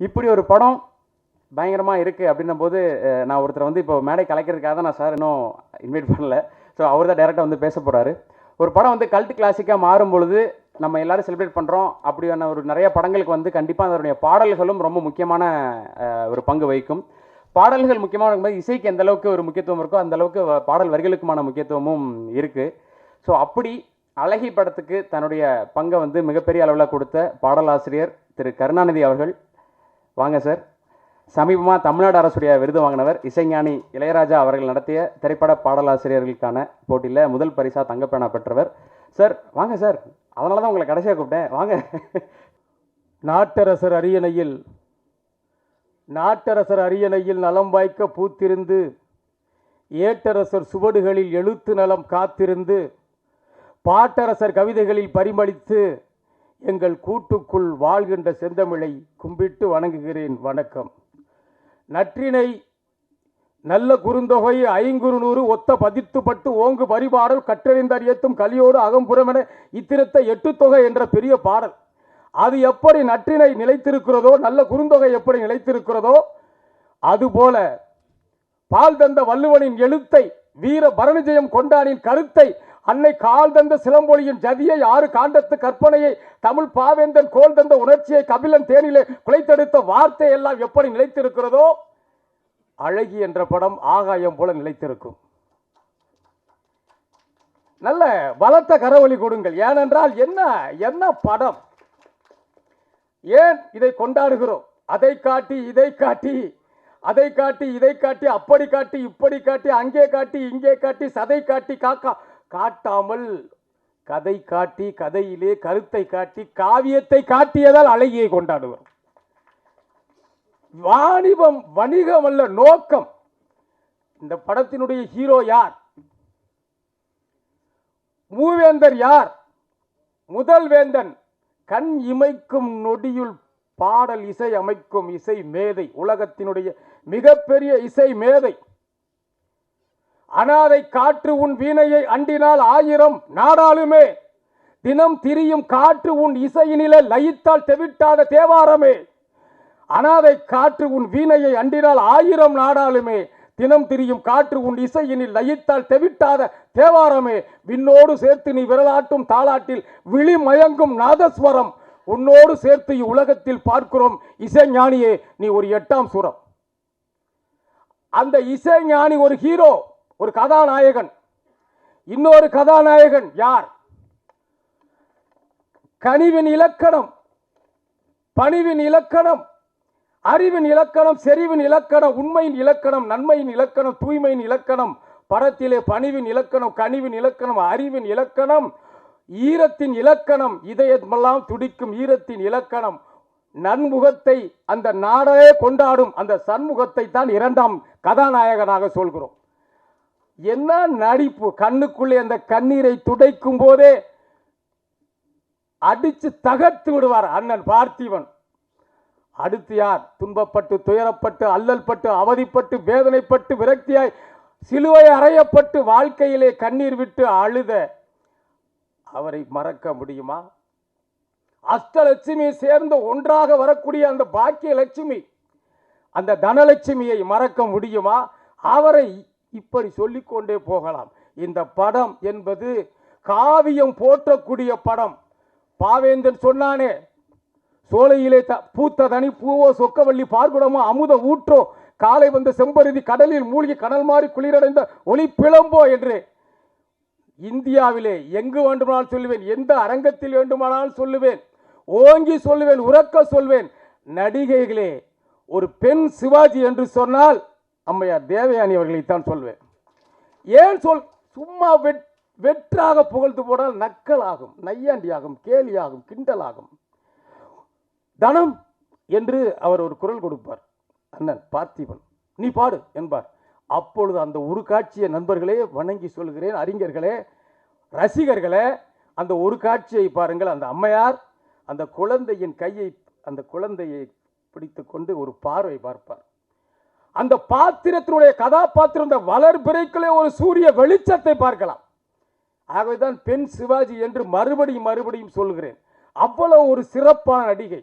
இப்படி ஒரு படம் பயங்கரமாக இருக்குது அப்படின்னும் போது நான் ஒருத்தர் வந்து இப்போ மேடை கலைக்கிறதுக்காக தான் நான் சார் இன்னும் இன்வைட் பண்ணல. ஸோ அவர் தான் டேரெக்டாக வந்து பேச போகிறாரு. ஒரு படம் வந்து கல்ட் கிளாசிக்காக மாறும் பொழுது நம்ம எல்லாரும் செலிப்ரேட் பண்ணுறோம். அப்படியான ஒரு நிறைய படங்களுக்கு வந்து கண்டிப்பாக அதனுடைய பாடல்களும் ரொம்ப முக்கியமான ஒரு பங்கு வகிக்கும். பாடல்கள் முக்கியமாக இருக்கும்போது இசைக்கு எந்த அளவுக்கு ஒரு முக்கியத்துவம் இருக்கோ அந்த அளவுக்கு பாடல் வரிகளுக்குமான முக்கியத்துவமும் இருக்குது. ஸோ அப்படி அழகி படத்துக்கு தன்னுடைய பங்கை வந்து மிகப்பெரிய அளவில் கொடுத்த பாடலாசிரியர் திரு கருணாநிதி அவர்கள். வாங்க சார். சமீபமாக தமிழ்நாடு அரசுடைய விருது வாங்கினவர் இசைஞானி இளையராஜா அவர்கள் நடத்திய திரைப்பட பாடலாசிரியர்களுக்கான போட்டியில் முதல் பரிசாக தங்கப்பேனா பெற்றவர் சார். வாங்க சார், அதனால தான் உங்களை கடைசியாக கூப்பிட்டேன். வாங்க. நாட்டரசர் அரியணையில் நலம் வாய்க்க பூத்திருந்து ஏட்டரசர் சுவடுகளில் எழுத்து நலம் காத்திருந்து பாட்டரசர் கவிதைகளில் பரிமளித்து எங்கள் கூட்டுக்குள் வாழ்கின்ற செந்தமிழை கும்பிட்டு வணங்குகிறேன். வணக்கம். நற்றினை நல்ல குறுந்தொகை ஐங்குறுநூறு ஒத்த பதித்துப்பட்டு ஓங்கு பரிபாடல் கற்றறிந்தார் ஏத்தும் கலியோடு அகம்புறமென இத்திருத்த எட்டு தொகை என்ற பெரிய பாடல். அது எப்படி நற்றினை நிலைத்திருக்கிறதோ, நல்ல குறுந்தொகை எப்படி நிலைத்திருக்கிறதோ, அதுபோல பால் தந்த வள்ளுவனின் எழுத்தை, வீர பரணிஜயம் கொண்டானின் கருத்தை, அன்னை கால் தந்த சிலம்பொழியின் ஜதியை, ஆறு காண்டத்து கற்பனையை, தமிழ் பாவேந்தன் கோல் தந்த உணர்ச்சியை, கபிலன் தேனிலே குலைத்தெடுத்த வார்த்தை எல்லாம் எப்படி நிலைத்திருக்கிறதோ, அழகி என்ற படம் ஆகாயம் போல நிலைத்திருக்கும். நல்ல பலத்த கரவொலி கொடுங்கள். ஏனென்றால் என்ன படம், ஏன் இதை கொண்டாடுகிறோம்? அதை காட்டி இதை காட்டி, அதை காட்டி இதை காட்டி, அப்படி காட்டி இப்படி காட்டி, அங்கே காட்டி இங்கே காட்டி, சதை காட்டி காட்டாமல் கதை காட்டி, கதையிலே கருத்தை காட்டி, காவியத்தை காட்டியதால் அழகியை கொண்டாடுவோம். வாணிபம் வணிகம் அல்ல நோக்கம். இந்த படத்தினுடைய ஹீரோ யார்? மூவேந்தர் யார்? முதல் வேந்தன் கண் இமைக்கும் நொடியுள் பாடல் இசை அமைக்கும் இசை மேதை, உலகத்தினுடைய மிகப்பெரிய இசை மேதை. அனாதை காற்று உன் வீணையை அண்டினால் 1000 நாடாளுமே, தினம் திரியும் காற்று உன் இசையினிலே லயித்தால் தெவிட்டாத தேவாரமே. அனாதை காற்று உன் வீணையை அண்டினால் 1000 நாடாளுமே, தினம் திரியும் காற்று உன் இசையினில் லயித்தால் தெவிட்டாத தேவாரமே. விண்ணோடு சேர்த்து நீ விரலாட்டும் தாளாட்டில் விழி மயங்கும் நாதஸ்வரம், உன்னோடு சேர்த்து உலகத்தில் பார்க்கிறோம் இசைஞானியே நீ ஒரு 8ஆம் சுரம். அந்த இசைஞானி ஒரு ஹீரோ, ஒரு கதாநாயகன். இன்னொரு கதாநாயகன் யார்? கனிவின் இலக்கணம், பணிவின் இலக்கணம், அறிவின் இலக்கணம், செறிவின் இலக்கணம், உண்மையின் இலக்கணம், நன்மையின் இலக்கணம், தூய்மையின் இலக்கணம், பரத்திலே பணிவின் இலக்கணம், கனிவின் இலக்கணம், அறிவின் இலக்கணம், ஈரத்தின் இலக்கணம், இதயமெல்லாம் துடிக்கும் ஈரத்தின் இலக்கணம், நன்முகத்தை அந்த நாடே கொண்டாடும் அந்த சண்முகத்தை தான் 2ஆம் கதாநாயகனாக சொல்கிறோம். என்ன நடிப்பு! கண்ணுக்குள்ளே அந்த கண்ணீரை துடைக்கும் போதே அடிச்சு தகர்த்து விடுவார் அண்ணன் பார்த்திபன். அடுத்து யார்? துன்பப்பட்டு துயரப்பட்டு அல்லல்பட்டு அவதிப்பட்டு வேதனைப்பட்டு விரக்தியாய் சிலுவை அறையப்பட்டு வாழ்க்கையிலே கண்ணீர் விட்டு அழுத அவரை மறக்க முடியுமா? அஷ்டலட்சுமி சேர்ந்து ஒன்றாக வரக்கூடிய அந்த பாக்கிய லட்சுமி, அந்த தனலட்சுமியை மறக்க முடியுமா? அவரை இப்படி சொல்லிக்கொண்டே போகலாம். இந்த படம் என்பது காவியம் போற்றக்கூடிய படம். பாவேந்தன் சொன்னானே, சோலையிலே பூத்த தனி பூவோ சொக்கவள்ளி பார்க்குடமோ அமுத ஊற்றோ, காலை வந்த செம்பருதி கடலில் மூழ்கி கடல் மாறி குளிரடைந்த ஒளி பிளம்போ என்று. இந்தியாவிலே எங்கு வேண்டுமானால் சொல்லுவேன், எந்த அரங்கத்தில் வேண்டுமானால் சொல்லுவேன், ஓங்கி சொல்லுவேன், உறக்க சொல்வேன். நடிகைகளே, ஒரு பெண் சிவாஜி என்று சொன்னால் அம்மையார் தேவயானி அவர்களைத்தான் சொல்வேன். ஏன் சும்மா வெற்றாக புகழ்ந்து போனால் நக்கலாகும், நையாண்டியாகும், கேலியாகும், கிண்டலாகும். தனம் என்று அவர் ஒரு குரல் கொடுப்பார். அண்ணன் பார்த்திபன், நீ பாடு என்பார். அப்பொழுது அந்த ஒரு காட்சியை நண்பர்களே வணங்கி சொல்கிறேன், அறிஞர்களே, ரசிகர்களே, அந்த ஒரு காட்சியை பாருங்கள். அந்த அம்மையார் அந்த குழந்தையின் கையை, அந்த குழந்தையை பிடித்து கொண்டு ஒரு பார்வை பார்ப்பார். அந்த பாத்திரத்தினுடைய கதாபாத்திரம் வளர் பிறைக்குள்ளே ஒரு சூரிய வெளிச்சத்தை பார்க்கலாம். ஆகவேதான் பெண் சிவாஜி என்று மறுபடியும் சொல்கிறேன். அவ்வளவு ஒரு சிறப்பான நடிகை.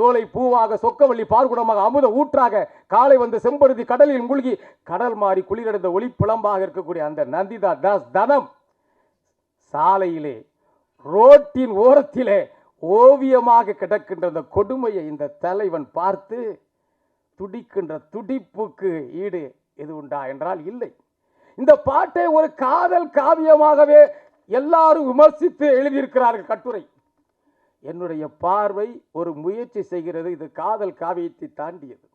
சோலை பூவாக சொக்கவள்ளி பார்க்குடமாக அமுத ஊற்றாக காலை வந்து செம்பருதி கடலில் மூழ்கி கடல் மாறி குளிரடைந்த ஒளி புலம்பாக இருக்கக்கூடிய அந்த நந்திதா தாஸ் தனம் சாலையிலே ரோட்டின் ஓரத்திலே ஓவியமாக கிடக்கின்ற அந்த கொடுமையை இந்த தலைவன் பார்த்து துடிக்கின்ற துடிப்புக்கு ஈடு எது உண்டா என்றால் இல்லை. இந்த பாட்டை ஒரு காதல் காவியமாகவே எல்லாரும் விமர்சித்து எழுதியிருக்கிறார்கள் கட்டுரை. என்னுடைய பார்வை ஒரு முயற்சி செய்கிறது, இது காதல் காவியத்தை தாண்டியது.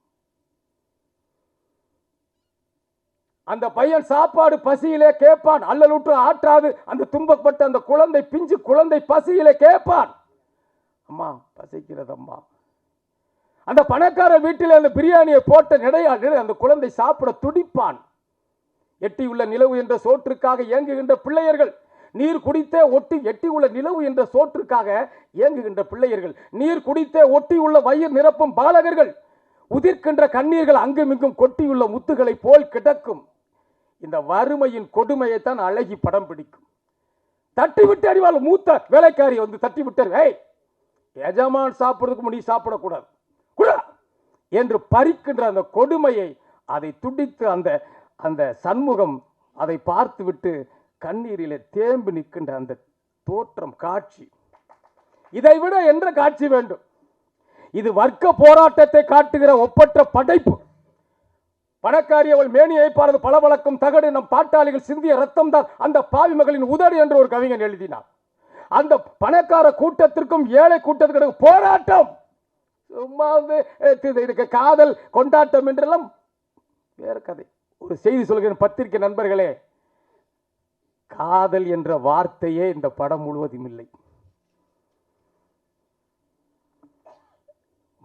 அந்த பையன் சாப்பாடு பசியிலே கேட்பான், அல்லலுற்று ஆற்றாது அந்த துன்பப்பட்ட அந்த குழந்தை, பிஞ்சு குழந்தை பசியிலே கேட்பான், அம்மா பசிக்கிறதம்மா. அந்த பணக்கார வீட்டில் அந்த பிரியாணியை போட்ட நிலையாக அந்த குழந்தை சாப்பிட துடிப்பான். எட்டியுள்ள நிலவு என்ற சோற்றுக்காக இயங்குகின்ற பிள்ளையர்கள், நீர் குடித்தே எட்டியுள்ள நிலவு என்ற சோற்றுக்காக இயங்குகின்ற பிள்ளையர்கள், நீர் குடித்தே ஒட்டியுள்ள வயிறு நிரப்பும் பாலகர்கள், உதிர்க்கின்ற கண்ணீர்கள் அங்குமிங்கும் கொட்டியுள்ள முத்துகளை போல் கிடக்கும். இந்த வறுமையின் கொடுமையைத்தான் அழகி படம் பிடிக்கும். தட்டிவிட்டு அறிவாள் மூத்த வேலைக்காரி வந்து தட்டிவிட்டார், ஏய் எஜமான் சாப்பிடுறதுக்கு முடி சாப்பிடக்கூடாது என்று பறிக்கின்ற அந்த கொடுமையை, அதை துடித்து அந்த அந்த சண்முகம் அதை பார்த்துவிட்டு கண்ணீரிலே தேம்பி நிற்கின்ற அந்த தோற்றம் காட்சி, இதைவிட என்ற காட்சி வேண்டும்? இது வர்க்க போராட்டத்தை காட்டுகிற ஒப்பற்ற படைப்பு. பணக்காரி அவள் மேனியை பார்த்து பளபளக்கும் தகடு, நம் பாட்டாளிகள் சிந்திய ரத்தம் தான் அந்த பாவி மகளின் உதடு என்று ஒரு கவிஞன் எழுதினார். அந்த பணக்கார கூட்டத்திற்கும் ஏழை கூட்டத்திற்கும் போராட்டம். சும்மா வந்து காதல் கொண்டாட்டம் என்றெல்லாம் வேற கதை. ஒரு செய்தி சொல்கிறேன் பத்திரிகை நண்பர்களே, காதல் என்ற வார்த்தையே இந்த படம் முழுவதும் இல்லை.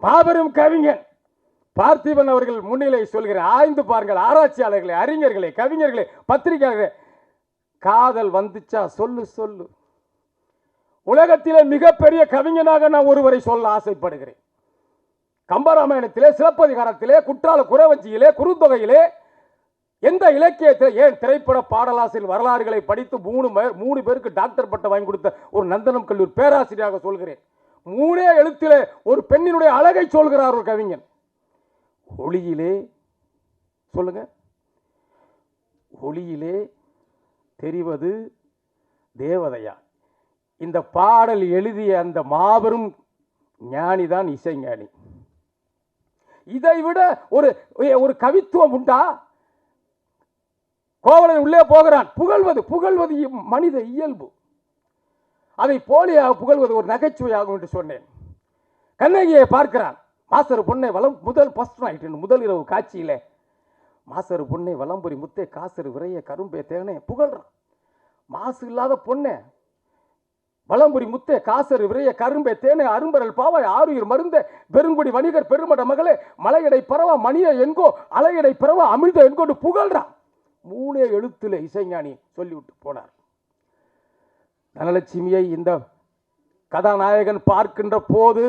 மாபெரும் கவிஞன் பார்த்திபன் அவர்கள் முன்னிலை சொல்கிறேன், ஆய்ந்து பாருங்கள், ஆராய்ச்சியாளர்களே, அறிஞர்களே, கவிஞர்களே, பத்திரிகையாளர்களே, காதல் வந்துச்சா சொல்லு சொல்லு. உலகத்திலே மிகப்பெரிய கவிஞனாக நான் ஒருவரை சொல்ல ஆசைப்படுகிறேன். கம்பராமாயணத்திலே, சிலப்பதிகாரத்திலே, குற்றால குறவஞ்சியிலே, குறுந்தொகையிலே, எந்த இலக்கியத்தில், ஏன் திரைப்பட பாடலாசிரியர் வரலாறுகளை படித்து மூணு பேருக்கு டாக்டர் பட்டம் வாங்கி கொடுத்த ஒரு நந்தனம் கல்லூரி பேராசிரியராக சொல்கிறேன். 3 எழுத்திலே ஒரு பெண்ணினுடைய அழகை சொல்கிறார் ஒரு கவிஞன். ஒளியிலே சொல்லுங்க, ஒளியிலே தெரிவது தேவதையா. இந்த பாடல் எழுதிய அந்த மாபெரும் ஞானிதான் இசைஞானி. இதைவிட ஒரு கவித்துவம் உண்டா? கோவலன் உள்ளே போகிறான், புகழ்வது மனித இயல்பு. அதை போலியாக புகழ்வது ஒரு நகைச்சுவையாகும் என்று சொன்னேன். கண்ணகியை பார்க்கிறான், மாசரு பொண்ணை முதல் இரவு காட்சியிலே மாசரு பொண்ணை வலம்புரி முத்தே காசரு விரைய கரும்பே தேனே புகழ்றான். மாசு இல்லாத பொண்ணே, வலம்புரி முத்தே காசரு விரைய கரும்பே தேனே அரும்பரல் பாவாய் ஆறுயிர் மருந்த பெருங்குடி வணிகர் பெருமட மகளே மலையடை பரவா மணிய என்கோ அலையடை பரவா அமிழ்த என்கொண்டு புகழ்றான். 3 எழுத்துல இசைஞானி சொல்லிவிட்டு போனார். தனலட்சுமியை இந்த கதாநாயகன் பார்க்கின்ற போது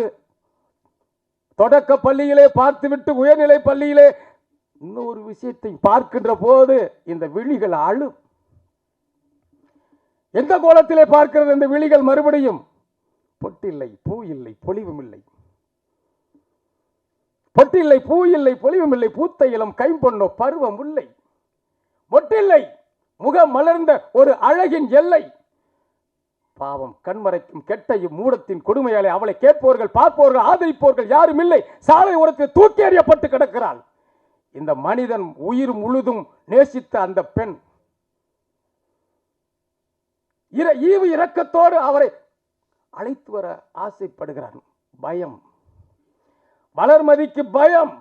தொடக்க பள்ளியிலே பார்த்துவிட்டு உயர்நிலை பள்ளியிலே இன்னொரு விஷயத்தை பார்க்கின்ற போது இந்த விழிகள் அழும். எந்த கோலத்திலே பார்க்கிறது இந்த விழிகள் மறுபடியும்? பொட்டில்லை, பூ இல்லை, பொலிவும் இல்லை. பொட்டில்லை, பூ இல்லை, பொலிவும் இல்லை. பூத்த இளம் கைம்பொன்னோ பருவம் இல்லை. பொட்டில்லை, முகம் மலர்ந்த ஒரு அழகின் எல்லை. பாவம் கண்மறைக்கும் கெட்டையும் மூடத்தின் கொடுமையாலே அவளை கேட்பவர்கள், பார்ப்பவர்கள், ஆதரிப்பவர்கள் யாரும் இல்லை. சாலை ஓரத்தில் தூக்கி எறியப்பட்டு கிடக்கிறாள். இந்த மனிதன் உயிர் முழுதும் நேசித்த அந்த பெண் ஈவு இரக்கத்தோடு அவரை அழைத்து வர ஆசைப்படுகிறான். பயம், வளர்மதிக்கு பயம்.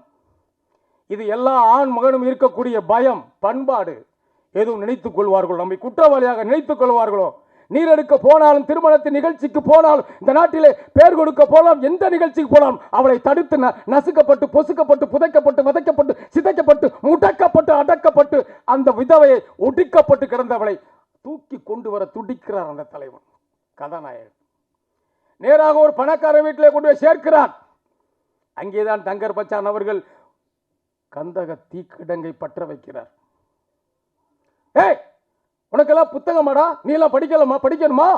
இது எல்லா ஆண் மகனும் இருக்கக்கூடிய பயம். பண்பாடு எதுவும் நினைத்துக் கொள்வார்களோ, நம்மை குற்றவாளியாக நினைத்துக் கொள்வார்களோ. நீரெடுக்க போனாலும், திருமணத்தின் நிகழ்ச்சிக்கு போனாலும், இந்த நாட்டிலே பேர் கொடுக்க போனாலும், எந்த நிகழ்ச்சிக்கு போனாலும் அவளை தடுத்து நசுக்கப்பட்டு, பொசுக்கப்பட்டு, புதைக்கப்பட்டு, வதைக்கப்பட்டு, சிதைக்கப்பட்டு, முடக்கப்பட்டு, அடக்கப்பட்டு, அந்த விதவையை ஒடுக்கப்பட்டு கிடந்தவளை தூக்கி கொண்டு வர துடிக்கிறார் அந்த தலைவன் கதாநாயகன். நேராக ஒரு பணக்கார வீட்டிலே கொண்டு போய் சேர்க்கிறார். அங்கேதான் தங்கர் பச்சான் அவர்கள் கந்தக தீக்கிடங்கை பற்ற வைக்கிறார். ஏய், உனக்கெல்லாம் புத்தகமாடா, நீ எல்லாம் படிக்கலாமா, படிக்கணுமா?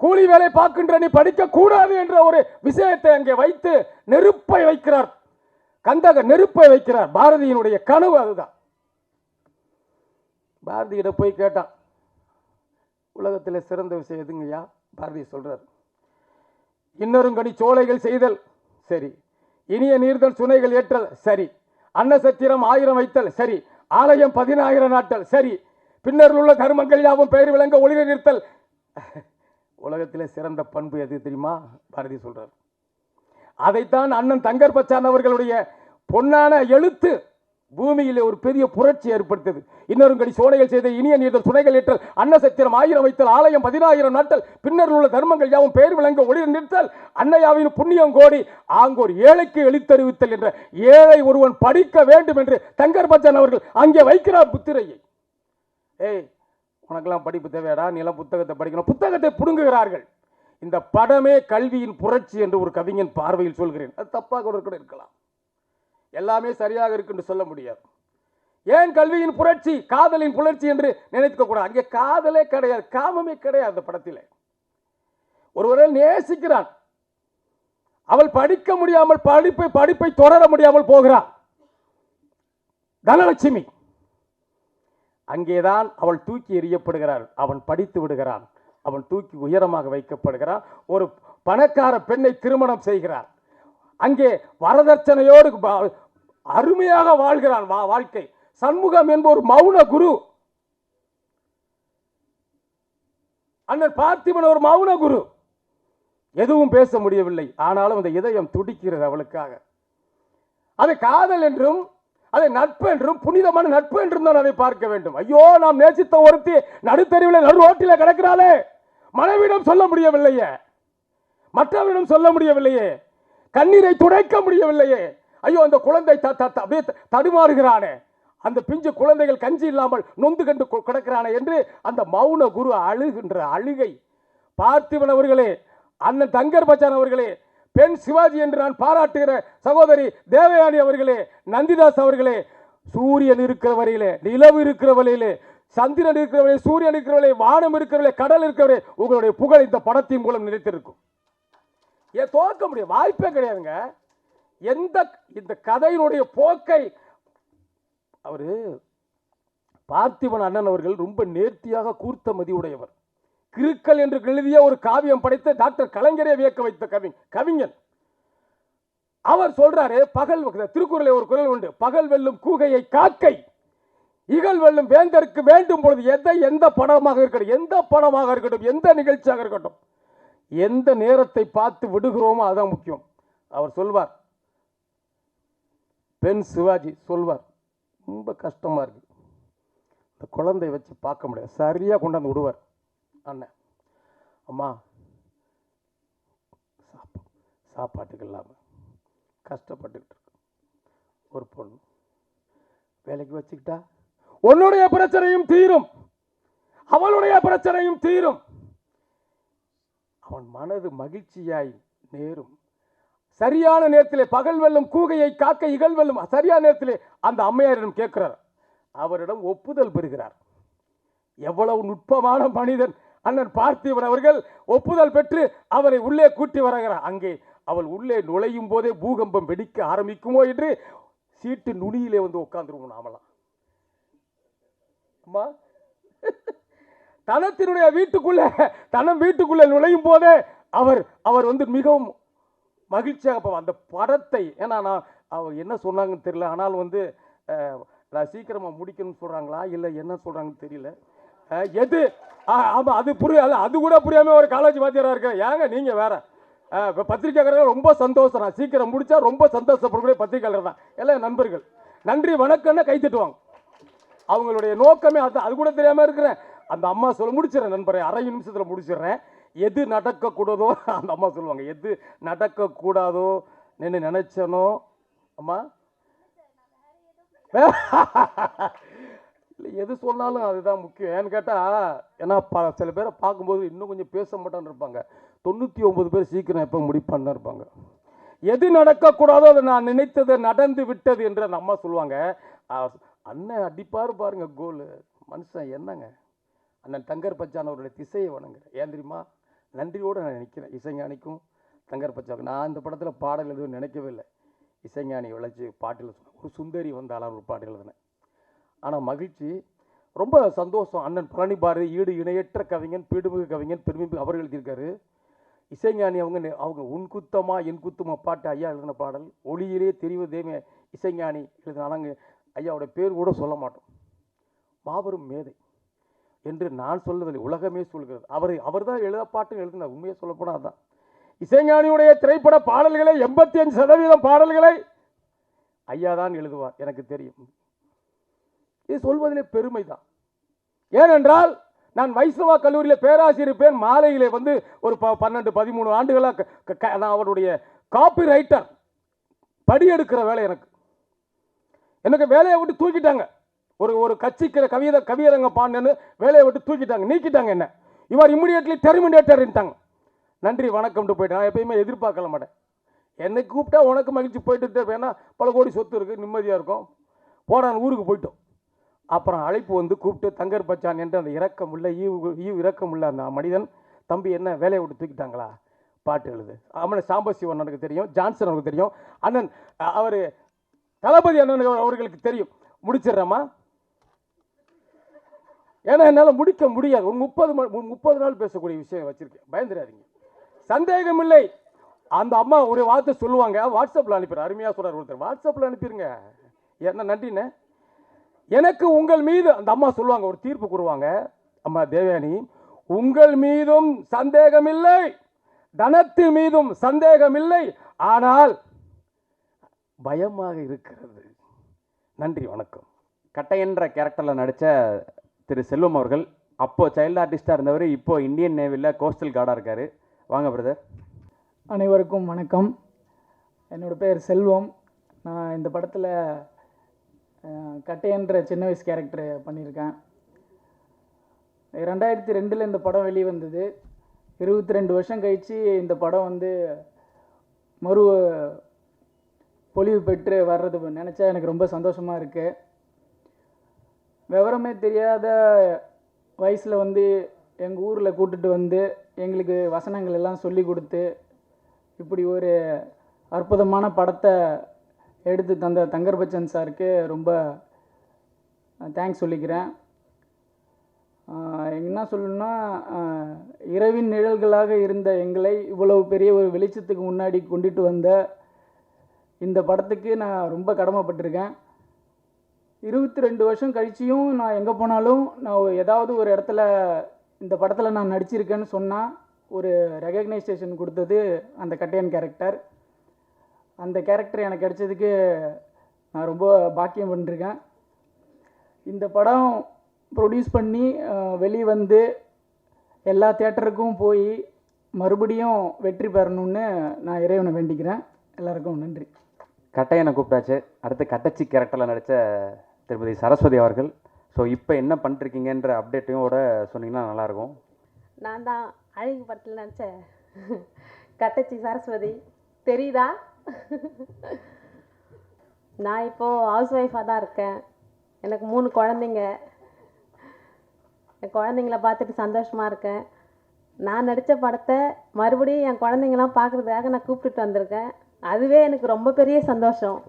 கூலி வேலை பார்க்கின்ற நீ படிக்க கூடாது என்ற ஒரு விஷயத்தை அங்கே வைத்து நெருப்பை வைக்கிறார். கந்தக நெருப்பை வைக்கிறார். பாரதியினுடைய கனவு அதுதான். பாரதியிட போய் கேட்டான், உலகத்தில் சிறந்த விஷயம் எதுங்கய்யா? பாரதி சொல்றார், இன்னொருங்கனி சோலைகள் செய்தல் சரி, இனிய நீர்தல் சுனைகள் ஏற்றல் சரி, அன்னசத்திரம் 1000 வைத்தல் சரி, ஆலயம் 10000 நாட்டல் சரி, பின்னர் உள்ள தர்மங்கள் யாவும் பெயர் விளங்க ஒளிர நிறுத்தல். உலகத்திலே சிறந்த பண்பு எது தெரியுமா? பாரதி சொல்றார். அதைத்தான் அண்ணன் தங்கர் பச்சான் அவர்களுடைய பொன்னான எழுத்து பூமியிலே ஒரு பெரிய புரட்சி ஏற்படுத்தது. இன்னொருங்கடி சோலைகள் செய்த இனிய நீர்தல் சுனைகள் ஏற்றல், அன்னசத்திரம் 1000 வைத்தல், ஆலயம் 10000 நாட்டல், பின்னர் உள்ள தர்மங்கள் யாவும் பெயர் விளங்க ஒளிர நிறுத்தல், அன்னையாவின் புண்ணியம் கோடி ஆங்கோர் ஏழைக்கு எழுத்தறிவித்தல் என்ற ஏழை ஒருவன் படிக்க வேண்டும் என்று தங்கர் பச்சான் அவர்கள் அங்கே வைக்கிறார் புத்திரையை. ஏய், உனக்கெல்லாம் படிப்பு தேவையாடா, நீ எல்லாம் புத்தகத்தை படிக்கணும், புத்தகத்தை புடுங்குகிறார்கள். இந்த படமே கல்வியின் புரட்சி என்று ஒரு கவிஞன் பார்வையில் சொல்கிறேன். அது தப்பாக கூட இருக்கலாம், எல்லாமே சரியாக இருக்கு என்று சொல்ல முடியாது. ஏன் கல்வியின் புரட்சி, காதலின் புரட்சி என்று நினைக்க கூடாது. அங்கே காதலே கிடையாது, காமமே கிடையாது. அந்த படத்தில் ஒருவரை நேசிக்கிறான், அவள் படிக்க முடியாமல் படிப்பை தொடர முடியாமல் போகிறான். தனலட்சுமி அங்கேதான் அவள் தூக்கி எறியப்படுகிறாள். அவன் படித்து விடுகிறான், அவன் தூக்கி உயரமாக வைக்கப்படுகிறான். ஒரு பணக்கார பெண்ணை திருமணம் செய்கிறார். அங்கே வரதட்சணையோடு அருமையாக வாழ்கிறான் வாழ்க்கை. சண்முகம் என்ப ஒரு மௌன குரு, அண்ணன் பார்த்திபன் ஒரு மௌன குரு, எதுவும் பேச முடியவில்லை. ஆனாலும் அந்த இதயம் துடிக்கிறது அவளுக்காக. அதை காதல் என்றும் அதை நட்பு என்றும் புனிதமான நட்பு என்றும் தான் அதை பார்க்க வேண்டும். ஐயோ, நாம் நேசித்த ஒருத்தி நடுத்தெருவில் நடு ரோட்டில் கிடக்கிறாளே, மனைவிடம் சொல்ல முடியவில்லையே, மற்றவரிடம் சொல்ல முடியவில்லையே, கண்ணீரை துடைக்க முடியவில்லையே. ஐயோ, அந்த குழந்தை அப்படியே தடுமாறுகிறானே, அந்த பிஞ்சு குழந்தைகள் கஞ்சி இல்லாமல் நொந்து கண்டு கிடக்கிறானே என்று அந்த மௌன குரு அழுகின்ற அழுகை. பார்த்திபன் அவர்களே, அண்ணன் தங்கர் பச்சான் அவர்களே, பெண் சிவாஜி என்று நான் பாராட்டுகிற சகோதரி தேவயானி அவர்களே, நந்திதாஸ் அவர்களே, சூரியன் இருக்கிற வரையிலே, நிலவு இருக்கிற வரையிலே, சந்திரன் இருக்கிறவரை, சூரியன் இருக்கிறவரை, வானம் இருக்கிறவரை, கடல் இருக்கிறவரை, உங்களுடைய புகழ் இந்த படத்தின் மூலம் நிலைத்திருக்கும். ஏன் தோற்க முடியும்? வாய்ப்பே கிடையாதுங்க. இந்த கதையினுடைய போக்கை அவரு பார்த்திபன் அண்ணன் அவர்கள் ரொம்ப நேர்த்தியாக கூர்த்த மதியுடையவர். கிறுக்கல் என்று எழுதிய ஒரு காவியம் படைத்த டாக்டர் கலைஞரே வியக்க வைத்த கவிஞன். அவர் சொல்றாரு, பகல் திருக்குறளை ஒரு குறள் உண்டு, பகல் வெல்லும் கூகையை காக்கை, இகல் வெல்லும் வேந்தருக்கு வேண்டும் பொழுது எந்த படமாக இருக்கட்டும், எந்த படமாக இருக்கட்டும், எந்த நிகழ்ச்சியாக இருக்கட்டும், எந்த நேரத்தை பார்த்து விடுகிறோமோ அதான் முக்கியம். அவர் சொல்வார், பெண் சிவாஜி சொல்வார், ரொம்ப கஷ்டமா இருக்கு, இந்த குழந்தை வச்சு பார்க்க முடியாது, சரியா கொண்டாந்து விடுவார். அண்ணன், அம்மா சாப்பாட்டுக்கு இல்லாமல் கஷ்டப்பட்டுக்கிட்டு இருக்கு, ஒரு பொண்ணு வேலைக்கு வச்சுக்கிட்டா உன்னுடைய பிரச்சனையும் தீரும், அவளுடைய பிரச்சனையும் தீரும், அவன் மனது மகிழ்ச்சியாய் நேரும். சரியான நேரத்திலே பகல் வெல்லும் கூகையை காக்க இகல் வெல்லும், சரியான நேரத்திலே அந்த அம்மையாரிடம் கேட்கிறார், அவரிடம் ஒப்புதல் பெறுகிறார். எவ்வளவு நுட்பமான மனிதன் அண்ணன் பார்த்திபன் அவர்கள். ஒப்புதல் பெற்று அவரை உள்ளே கூட்டி வருகிறார். அங்கே அவள் உள்ளே நுழையும் போதே பூகம்பம் வெடிக்க ஆரம்பிக்குமோ என்று சீட்டு நுனியிலே வந்து உட்கார்ந்துருவோம் நாமலாம். அம்மா, தனத்தினுடைய வீட்டுக்குள்ளே நுழையும் போதே அவர் வந்து மிகவும் மகிழ்ச்சியாக அந்த படத்தை, ஏன்னா நான் அவர் என்ன சொன்னாங்கன்னு தெரியல, ஆனால் வந்து நான் சீக்கிரமாக முடிக்கணும்னு சொல்கிறாங்களா இல்லை என்ன சொல்கிறாங்கன்னு தெரியல. எது ஆமாம், அது புரியாது, அது கூட புரியாமல் ஒரு காலேஜ் வாத்தியாராக இருக்கேன். ஏங்க நீங்கள் வேற இப்போ பத்திரிக்கையாளர்கள் ரொம்ப சந்தோஷம், நான் சீக்கிரம் முடித்தா ரொம்ப சந்தோஷப்படக்கூடிய பத்திரிக்கையாளர் தான் எல்லாம் நண்பர்கள். நன்றி வணக்கம்னு கை தட்டுவாங்க. அவங்களுடைய நோக்கமே அது கூட தெரியாமல் இருக்கிறேன். அந்த அம்மா முடிச்சிடறேன் நண்பரை, அரை நிமிஷத்தில் முடிச்சிடுறேன். எது நடக்கக்கூடாதோ அந்த அம்மா சொல்லுவாங்க, எது நடக்கக்கூடாதோ நினைச்சனோ அம்மா எது சொன்னாலும் அதுதான் முக்கியம். ஏன்னு கேட்டால், ஏன்னா சில பேரை பார்க்கும்போது இன்னும் கொஞ்சம் பேச மாட்டான்னு இருப்பாங்க, 99 பேர் சீக்கிரம் எப்போ முடிப்பான்னு இருப்பாங்க. எது நடக்கக்கூடாதோ அதை நான் நினைத்தது நடந்து விட்டது என்று அந்த அம்மா சொல்லுவாங்க. அண்ணன் அடிப்பார் பாருங்க கோல், மனுஷன் என்னங்க. அண்ணன் தங்கர் பச்சான் அவருடைய திசையை வணங்குற. ஏன் தெரியுமா? நன்றியோடு நான் நினைக்கிறேன் இசைஞானிக்கும் தங்கர் பச்சாவுக்கும். நான் இந்த படத்தில் பாடல் எதுவும் நினைக்கவே இல்லை. இசைஞானி விளைச்சி பாட்டில் சொன்னேன், ஒரு சுந்தரி வந்தாலும் ஒரு பாட்டு எழுதினேன். ஆனால் மகிழ்ச்சி, ரொம்ப சந்தோஷம். அண்ணன் பழனி பாரதி ஈடு இணையற்ற கவிஞன், பீடுமிகு கவிஞன், பெருமிகு அவர் எழுதியிருக்காரு. இசைஞானி அவங்க உன் குத்தமா என் குத்துமா பாட்டு ஐயா எழுதின பாடல். ஒளியிலே தெரிவதேமே இசைஞானி எழுதினாங்க. ஐயாவோட பேர் கூட சொல்ல மாட்டோம். மாபெரும் மேதை என்று நான் சொல்வதில்லை, உலகமே சொல்கிறது. அவர் தான் பாட்டு எழுதினார். உண்மையை சொல்லப்போனால் அதுதான். இசைஞானியுடைய திரைப்பட பாடல்களை 85% பாடல்களை ஐயா தான் எழுதுவார், எனக்கு தெரியும். இது சொல்வதிலே பெருமை தான். ஏனென்றால் நான் வைஷ்ணவா கல்லூரியில் பேராசிரியர் மாலையிலே வந்து ஒரு 12-13 ஆண்டுகளாக நான் அவருடைய காப்பி ரைட்டர், படி எடுக்கிற வேலை எனக்கு வேலையை விட்டு தூக்கிட்டாங்க. ஒரு கட்சிக்கிற கவியரங்க பாண்டன்னு வேலையை விட்டு தூக்கிட்டாங்க, நீக்கிட்டாங்க. என்ன இவர் இம்மிடியட்லி டெர்மினேட்டர்ன்ட்டாங்க. நன்றி வணக்கம்ட்டு போயிட்டேன். நான் எப்பயுமே எதிர்பார்க்கல மாட்டேன். என்னை கூப்பிட்டா உனக்கு மகிழ்ச்சி போயிட்டு வேணா, பல கோடி சொத்து இருக்குது, நிம்மதியாக இருக்கும், போடான்னு ஊருக்கு போயிட்டோம். அப்புறம் அழைப்பு வந்து கூப்பிட்டு தங்கர் பச்சான் என்று அந்த இரக்கமுள்ள ஈவு இரக்கமுள்ள அந்த மனிதன், தம்பி என்ன வேலையை விட்டு தூக்கிட்டாங்களா, பாட்டு எழுது. அம்மன் சாம்பசிவன் எனக்கு தெரியும், ஜான்சன் அவருக்கு தெரியும், அண்ணன் அவர் தளபதி அண்ணன் அவர்களுக்கு தெரியும். முடிச்சிடுறேம்மா, ஏன்னா என்னால் முடிக்க முடியாது. ஒரு 30 நாள் பேசக்கூடிய விஷயம் வச்சிருக்கேன், பயந்துடாதீங்க, சந்தேகமில்லை. அந்த அம்மா ஒரு வார்த்தை சொல்லுவாங்க, வாட்ஸ்அப்பில் அனுப்பிடுறேன். அருமையாக சொல்கிறார் ஒருத்தர், வாட்ஸ்அப்பில் அனுப்பிடுங்க. என்ன நன்றிண்ணே. எனக்கு உங்கள் மீது அந்த அம்மா சொல்லுவாங்க, ஒரு தீர்ப்பு கூறுவாங்க, அம்மா தேவயானி, உங்கள் மீதும் சந்தேகமில்லை, தனத்து மீதும் சந்தேகமில்லை, ஆனால் பயமாக இருக்கிறது. நன்றி வணக்கம். கட்டை என்ற கேரக்டரில் நடித்த திரு செல்வம் அவர்கள் அப்போ சைல்டு ஆர்டிஸ்டாக இருந்தவர், இப்போ இந்தியன் நேவியில் கோஸ்டல் கார்டாக இருக்கார். வாங்க பிரதர். அனைவருக்கும் வணக்கம். என்னோடய பேர் செல்வம். நான் இந்த படத்தில் கட்டையன்ற சின்ன வயசு கேரக்டர் பண்ணியிருக்கேன். 2002 இந்த படம் வெளிவந்தது. 22 வருஷம் கழித்து இந்த படம் வந்து மறு பொலிவு பெற்று வர்றது நினச்சா எனக்கு ரொம்ப சந்தோஷமாக இருக்குது. விவரமே தெரியாத வயசில் வந்து எங்கள் ஊரில் கூட்டுட்டு வந்து எங்களுக்கு வசனங்கள் எல்லாம் சொல்லி கொடுத்து இப்படி ஒரு அற்புதமான படத்தை எடுத்து தந்த தங்கர் பச்சன் சாருக்கு ரொம்ப தேங்க்ஸ் சொல்லிக்கிறேன். என்ன சொல்லணும்னா, இரவின் நிழல்களாக இருந்த எங்களை இவ்வளவு பெரிய ஒரு வெளிச்சத்துக்கு முன்னாடி கொண்டுட்டு வந்த இந்த படத்துக்கு நான் ரொம்ப கடமைப்பட்டிருக்கேன். 22 வருஷம் கழிச்சியும் நான் எங்கே போனாலும் நான் ஏதாவது ஒரு இடத்துல இந்த படத்தில் நான் நடிச்சிருக்கேன்னு சொன்னால் ஒரு ரெகக்னைசேஷன் கொடுத்தது அந்த கட்டையன் கேரக்டர். அந்த கேரக்டர் எனக்கு கிடைச்சதுக்கு நான் ரொம்ப பாக்கியம் பண்ணிருக்கேன். இந்த படம் ப்ரொடியூஸ் பண்ணி வெளியே வந்து எல்லா தியேட்டருக்கும் போய் மறுபடியும் வெற்றி பெறணும்னு நான் இறைவனை வேண்டிக்கிறேன். எல்லாருக்கும் நன்றி. கட்டையனை கூப்பிட்டாச்சு. அடுத்து கட்டச்சி கேரக்டரில் நடித்த திருமதி சரஸ்வதி அவர்கள். ஸோ இப்போ என்ன பண்ணிருக்கீங்கன்ற அப்டேட்டையோட சொன்னீங்கன்னா நல்லாயிருக்கும். நான் தான் அழகு படத்தில் நினச்ச கட்டச்சி சரஸ்வதி, தெரியுதா? நான் இப்போது ஹவுஸ் ஒய்ஃபாக தான் இருக்கேன். எனக்கு 3 குழந்தைங்க. என் குழந்தைங்கள பார்த்துட்டு சந்தோஷமாக இருக்கேன். நான் நடித்த படத்தை மறுபடியும் என் குழந்தைங்களாம் பார்க்குறதுக்காக நான் கூப்பிட்டுட்டு வந்திருக்கேன். அதுவே எனக்கு ரொம்ப பெரிய சந்தோஷம்.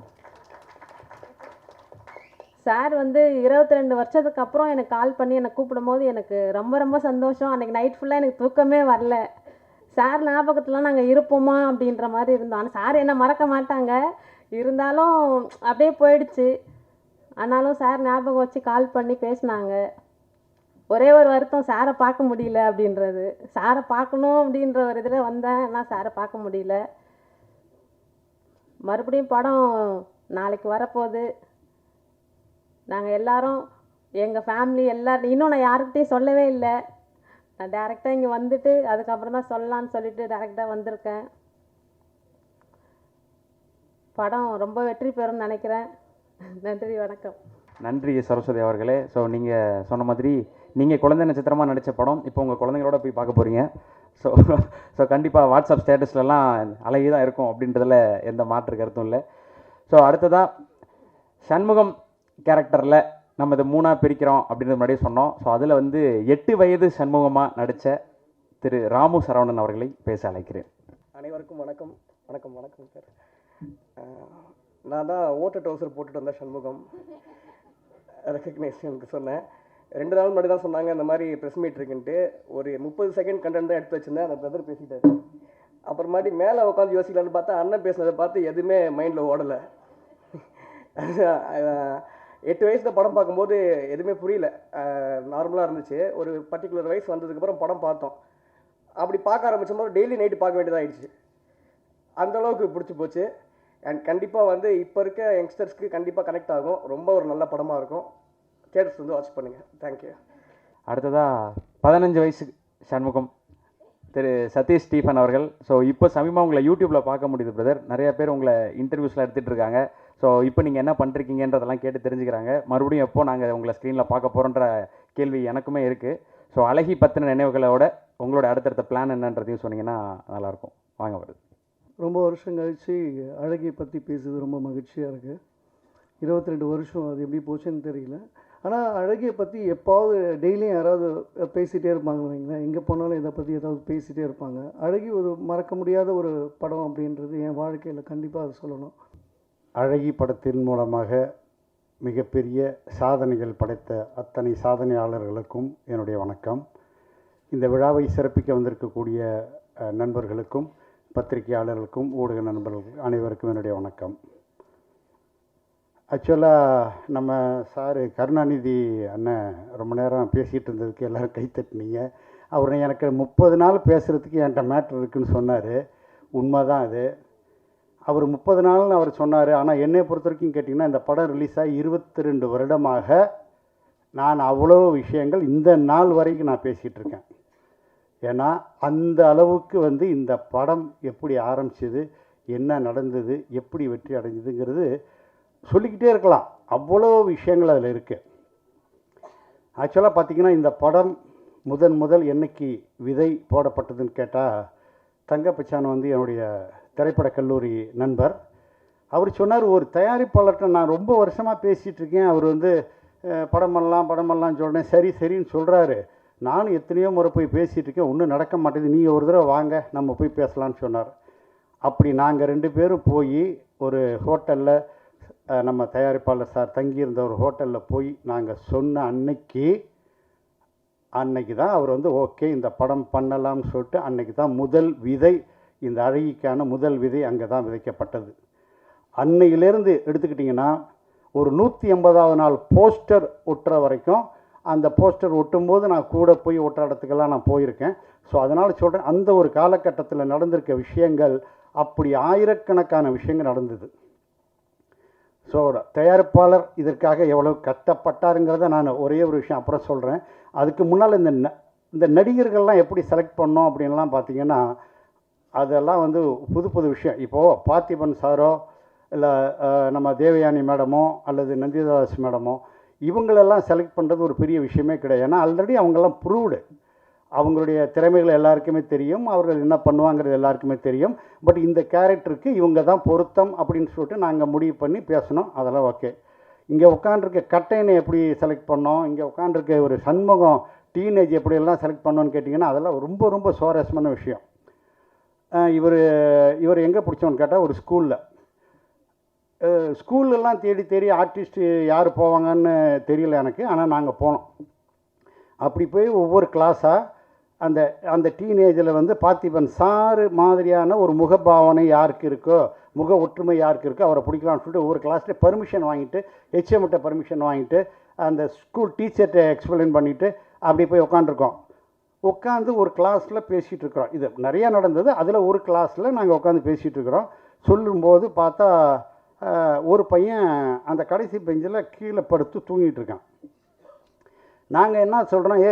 சார் வந்து 22 வருஷத்துக்கு அப்புறம் எனக்கு கால் பண்ணி என்னை கூப்பிடும்போது எனக்கு ரொம்ப ரொம்ப சந்தோஷம். அன்றைக்கி நைட் ஃபுல்லாக எனக்கு தூக்கமே வரல. சார் ஞாபகத்தில் நாங்கள் இருப்போமா அப்படின்ற மாதிரி இருந்தோம். ஆனால் சார் என்ன மறக்க மாட்டாங்க, இருந்தாலும் அப்படியே போயிடுச்சு. ஆனாலும் சார் ஞாபகம் வச்சு கால் பண்ணி பேசினாங்க. ஒரே ஒரு வருத்தம், சாரை பார்க்க முடியல அப்படின்றது. சாரை பார்க்கணும் அப்படின்ற ஒரு இதில் வந்தேன், ஆனால் சாரை பார்க்க முடியல. மறுபடியும் படம் நாளைக்கு வரப்போகுது. நாங்கள் எல்லாரும், எங்கள் ஃபேமிலி எல்லோரும், இன்னும் நான் யாருக்கிட்டையும் சொல்லவே இல்லை. நான் டேரெக்டாக இங்கே வந்துட்டு அதுக்கப்புறம் தான் சொல்லலான்னு சொல்லிட்டு டேரெக்டாக வந்திருக்கேன். படம் ரொம்ப வெற்றி பெறும்னு நினைக்கிறேன். நன்றி, வணக்கம். நன்றி சரஸ்வதி அவர்களே. ஸோ நீங்கள் சொன்ன மாதிரி நீங்கள் குழந்தை நட்சத்திரமாக நடித்த படம் இப்போ உங்கள் குழந்தைங்களோட போய் பார்க்க போகிறீங்க. ஸோ கண்டிப்பாக வாட்ஸ்அப் ஸ்டேட்டஸ்லலாம் அழகி தான் இருக்கும் அப்படின்றதுல எந்த மாற்று கருத்தும் இல்லை. ஸோ அடுத்ததாக சண்முகம் கேரக்டரில் நம்ம இதை 3ஆக பிரிக்கிறோம் அப்படின்றது முன்னாடியே சொன்னோம். ஸோ அதில் வந்து 8 வயது சண்முகமாக நடித்த திரு ராமு சரவணன் அவர்களை பேச அழைக்கிறேன். அனைவருக்கும் வணக்கம். வணக்கம் வணக்கம் சார். நான் தான் ஓட்ட டவுசர் போட்டுட்டு வந்தேன் சண்முகம். ரெக்கக்னேஷனுக்கு சொன்னேன். 2 நாள் முன்னாடி தான் சொன்னாங்க இந்த மாதிரி ப்ரெஸ் மீட் இருக்குன்ட்டு. ஒரு 30 செகண்ட் கண்டென்ட் தான் எடுத்து வச்சுருந்தேன். அந்த பிரதர் பேசிட்டாரு. அப்புறமாட்டி மேலே உட்காந்து யோசிக்கலான்னு பார்த்தா அண்ணன் பேசுனதை பார்த்து எதுவுமே மைண்டில் ஓடலை. 8 வயசில் படம் பார்க்கும்போது எதுவுமே புரியல, நார்மலாக இருந்துச்சு. ஒரு பர்டிகுலர் வயசு வந்ததுக்கப்புறம் படம் பார்த்தோம். அப்படி பார்க்க ஆரம்பிச்சும் போது டெய்லி நைட்டு பார்க்க வேண்டியதாகிடுச்சு. அந்தளவுக்கு பிடிச்சி போச்சு. அண்ட் கண்டிப்பாக வந்து இப்போ இருக்க யங்ஸ்டர்ஸ்க்கு கண்டிப்பாக கனெக்ட் ஆகும். ரொம்ப ஒரு நல்ல படமாக இருக்கும். தியேட்டர்ஸ் வந்து வாட்ச் பண்ணுங்கள். தேங்க்யூ. அடுத்ததாக 15 வயசு சண்முகம் திரு சதீஷ் ஸ்டீஃபன் அவர்கள். ஸோ இப்போ சமீபமாக உங்களை யூடியூப்பில் பார்க்க முடியுது பிரதர். நிறைய பேர் உங்களை இன்டர்வியூஸ்லாம் எடுத்துகிட்டு இருக்காங்க. ஸோ இப்போ நீங்கள் என்ன பண்ணுறீங்கன்றதெல்லாம் கேட்டு தெரிஞ்சுக்கிறாங்க. மறுபடியும் எப்போ நாங்கள் உங்களை ஸ்க்ரீனில் பார்க்க போகிறோன்ற கேள்வி எனக்குமே இருக்குது. ஸோ அழகி பற்றின நினைவுகளோட உங்களோட அடுத்தடுத்த பிளான் என்னன்றதையும் சொன்னீங்கன்னா நல்லாயிருக்கும். வாங்க வருது. ரொம்ப வருஷம் கழித்து அழகியை பற்றி பேசுறது ரொம்ப மகிழ்ச்சியாக இருக்குது. 22 வருஷம் அது எப்படி போச்சுன்னு தெரியல. ஆனால் அழகியை பற்றி எப்பாவது டெய்லியும் யாராவது பேசிகிட்டே இருப்பாங்க வைங்களேன். எங்கே போனாலும் இதை பற்றி ஏதாவது பேசிகிட்டே இருப்பாங்க. அழகி ஒரு மறக்க முடியாத ஒரு படம் அப்படின்றது என் வாழ்க்கையில் கண்டிப்பாக அது சொல்லணும். அழகி படத்தின் மூலமாக மிகப்பெரிய சாதனைகள் படைத்த அத்தனை சாதனையாளர்களுக்கும் என்னுடைய வணக்கம். இந்த விழாவை சிறப்பிக்க வந்திருக்கக்கூடிய நண்பர்களுக்கும் பத்திரிகையாளர்களுக்கும் ஊடக நண்பர்கள் அனைவருக்கும் என்னுடைய வணக்கம். ஆக்சுவலாக நம்ம சார் கருணாநிதி அண்ணன் ரொம்ப நேரம் பேசிகிட்டு இருந்ததுக்கு எல்லோரும் கைத்தட்டினீங்க. அவர் எனக்கு 30 நாள் பேசுகிறதுக்கு என்கிட்ட மேட்ரு இருக்குதுன்னு சொன்னார். உண்மை தான் அது. அவர் 30 நாள்னு அவர் சொன்னார். ஆனால் என்னை பொறுத்த வரைக்கும் கேட்டிங்கன்னா இந்த படம் ரிலீஸ் ஆகி 22 வருடமாக நான் அவ்வளோ விஷயங்கள் இந்த நாள் வரைக்கும் நான் பேசிகிட்டு இருக்கேன். ஏன்னா அந்த அளவுக்கு வந்து இந்த படம் எப்படி ஆரம்பிச்சது, என்ன நடந்தது, எப்படி வெற்றி அடைஞ்சதுங்கிறது சொல்லிக்கிட்டே இருக்கலாம். அவ்வளோ விஷயங்கள் அதில் இருக்குது. ஆக்சுவலாக பார்த்திங்கன்னா இந்த படம் முதல் என்னைக்கு விதை போடப்பட்டதுன்னு கேட்டால், தங்கப்பச்சான் வந்து என்னுடைய திரைப்பட கல்லூரி நண்பர். அவர் சொன்னார், ஒரு தயாரிப்பாளர்கிட்ட நான் ரொம்ப வருஷமாக பேசிகிட்ருக்கேன். அவர் வந்து படம் பண்ணலாம்னு சொல்கிறேன். சரின்னு சொல்கிறாரு. நானும் எத்தனையோ முறை போய் பேசிகிட்டு இருக்கேன், ஒன்றும் நடக்க மாட்டேங்குது. நீங்கள் ஒரு தடவை வாங்க, நம்ம போய் பேசலான்னு சொன்னார். அப்படி நாங்கள் 2 பேரும் போய் ஒரு ஹோட்டலில், நம்ம தயாரிப்பாளர் சார் தங்கியிருந்த ஒரு ஹோட்டலில் போய் நாங்கள் சொன்ன அன்னைக்கு தான் அவர் வந்து ஓகே இந்த படம் பண்ணலாம்னு சொல்லிட்டு அன்னைக்கு தான் முதல் விதை, இந்த அழகிக்கான முதல் விதை அங்கே தான் விதைக்கப்பட்டது. அன்னையிலேருந்து எடுத்துக்கிட்டிங்கன்னா ஒரு 180வது நாள் போஸ்டர் ஒட்டுற வரைக்கும், அந்த போஸ்டர் ஒட்டும்போது நான் கூட போய் ஒட்டுற இடத்துக்கெல்லாம் நான் போயிருக்கேன். ஸோ அதனால் சொல்கிறேன், அந்த ஒரு காலகட்டத்தில் நடந்திருக்க விஷயங்கள் அப்படி ஆயிரக்கணக்கான விஷயங்கள் நடந்தது. ஸோ தயாரிப்பாளர் இதற்காக எவ்வளோ கஷ்டப்பட்டாருங்கிறத நான் ஒரே ஒரு விஷயம் அப்புறம் சொல்கிறேன். அதுக்கு முன்னால் இந்த நடிகர்கள்லாம் எப்படி செலக்ட் பண்ணோம் அப்படின்லாம் பார்த்திங்கன்னா, அதெல்லாம் வந்து புது விஷயம். இப்போது பார்த்திபன் சாரோ இல்லை நம்ம தேவயானி மேடமோ அல்லது நந்திதாஸ் மேடமோ இவங்களெல்லாம் செலக்ட் பண்ணுறது ஒரு பெரிய விஷயமே கிடையாது. ஏன்னா ஆல்ரெடி அவங்கெல்லாம் ப்ரூவ்டு. அவங்களுடைய திறமைகள் எல்லாருக்குமே தெரியும், அவர்கள் என்ன பண்ணுவாங்கிறது எல்லாருக்குமே தெரியும். பட் இந்த கேரக்டருக்கு இவங்க தான் பொருத்தம் அப்படின்னு சொல்லிட்டு நாங்கள் முடிவு பண்ணி பேசணும். அதெல்லாம் ஓகே. இங்கே உட்காண்டிருக்க கட்டையனை எப்படி செலக்ட் பண்ணோம், இங்கே உட்காண்டிருக்க ஒரு சண்முகம் டீனேஜ் எப்படியெல்லாம் செலக்ட் பண்ணோன்னு கேட்டிங்கன்னா அதெல்லாம் ரொம்ப சுவாரஸ்யமான விஷயம். இவர் எங்கே பிடிச்சோன்னு கேட்டால் ஒரு ஸ்கூல்லலாம் தேடி ஆர்டிஸ்ட்டு யார் போவாங்கன்னு தெரியல எனக்கு. ஆனால் நாங்கள் போனோம். அப்படி போய் ஒவ்வொரு கிளாஸாக அந்த டீனேஜில் வந்து பார்த்திபன் சார் மாதிரியான ஒரு முகபாவனை யாருக்கு இருக்கோ, முக ஒற்றுமை யாருக்கு இருக்கோ அவரை பிடிக்கலாம்னு சொல்லிட்டு ஒவ்வொரு கிளாஸ்லேயே பர்மிஷன் வாங்கிட்டு, ஹெச்எம்கிட்ட பர்மிஷன் வாங்கிட்டு, அந்த ஸ்கூல் டீச்சர்கிட்ட எக்ஸ்பிளைன் பண்ணிவிட்டு அப்படி போய் உட்காந்து ஒரு கிளாஸில் பேசிகிட்டு இருக்கிறோம். இது நிறையா நடந்தது. அதில் ஒரு கிளாஸில் நாங்கள் உட்காந்து பேசிகிட்டு இருக்கிறோம். சொல்லும்போது பார்த்தா ஒரு பையன் அந்த கடைசி பெஞ்சில் கீழே படுத்து தூங்கிட்டு இருக்கான். நாங்கள் என்ன சொல்கிறோம்,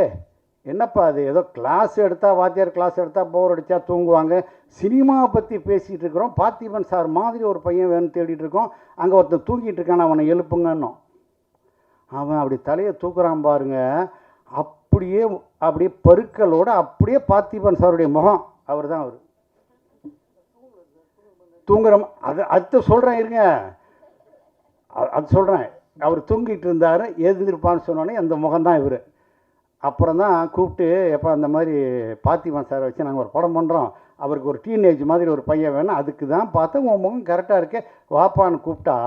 என்னப்பா அது ஏதோ கிளாஸ் எடுத்தால், வாத்தியார் கிளாஸ் எடுத்தால் போர் அடித்தா தூங்குவாங்க, சினிமாவை பற்றி பேசிகிட்டு இருக்கிறோம், பார்த்திபன் சார் மாதிரி ஒரு பையன் வேணும்னு தேடிட்டு இருக்கோம், அங்கே ஒருத்தன் தூங்கிட்டு இருக்கான், அவனை எழுப்புங்கன்னோம். அவன் அப்படி தலையை தூக்குறான் பாருங்க. அப்படியே பருக்களோடு அப்படியே பார்த்திபன் சாருடைய முகம். அவர் தூங்குற அது சொல்கிறேன் இருங்க, அது சொல்கிறேன். அவர் தூங்கிட்டு இருந்தார், எழுந்திருப்பான்னு சொன்னோன்னே அந்த முகம்தான் இவர். அப்புறம் தான் கூப்பிட்டு எப்போ அந்த மாதிரி பார்த்திபன் சாரை வச்சு நாங்கள் ஒரு படம் பண்ணுறோம், அவருக்கு ஒரு டீனேஜ் மாதிரி ஒரு பையன் வேணும், அதுக்கு தான் பார்த்தா உன் முகம் கரெக்டாக இருக்கே வாப்பான்னு கூப்பிட்டா,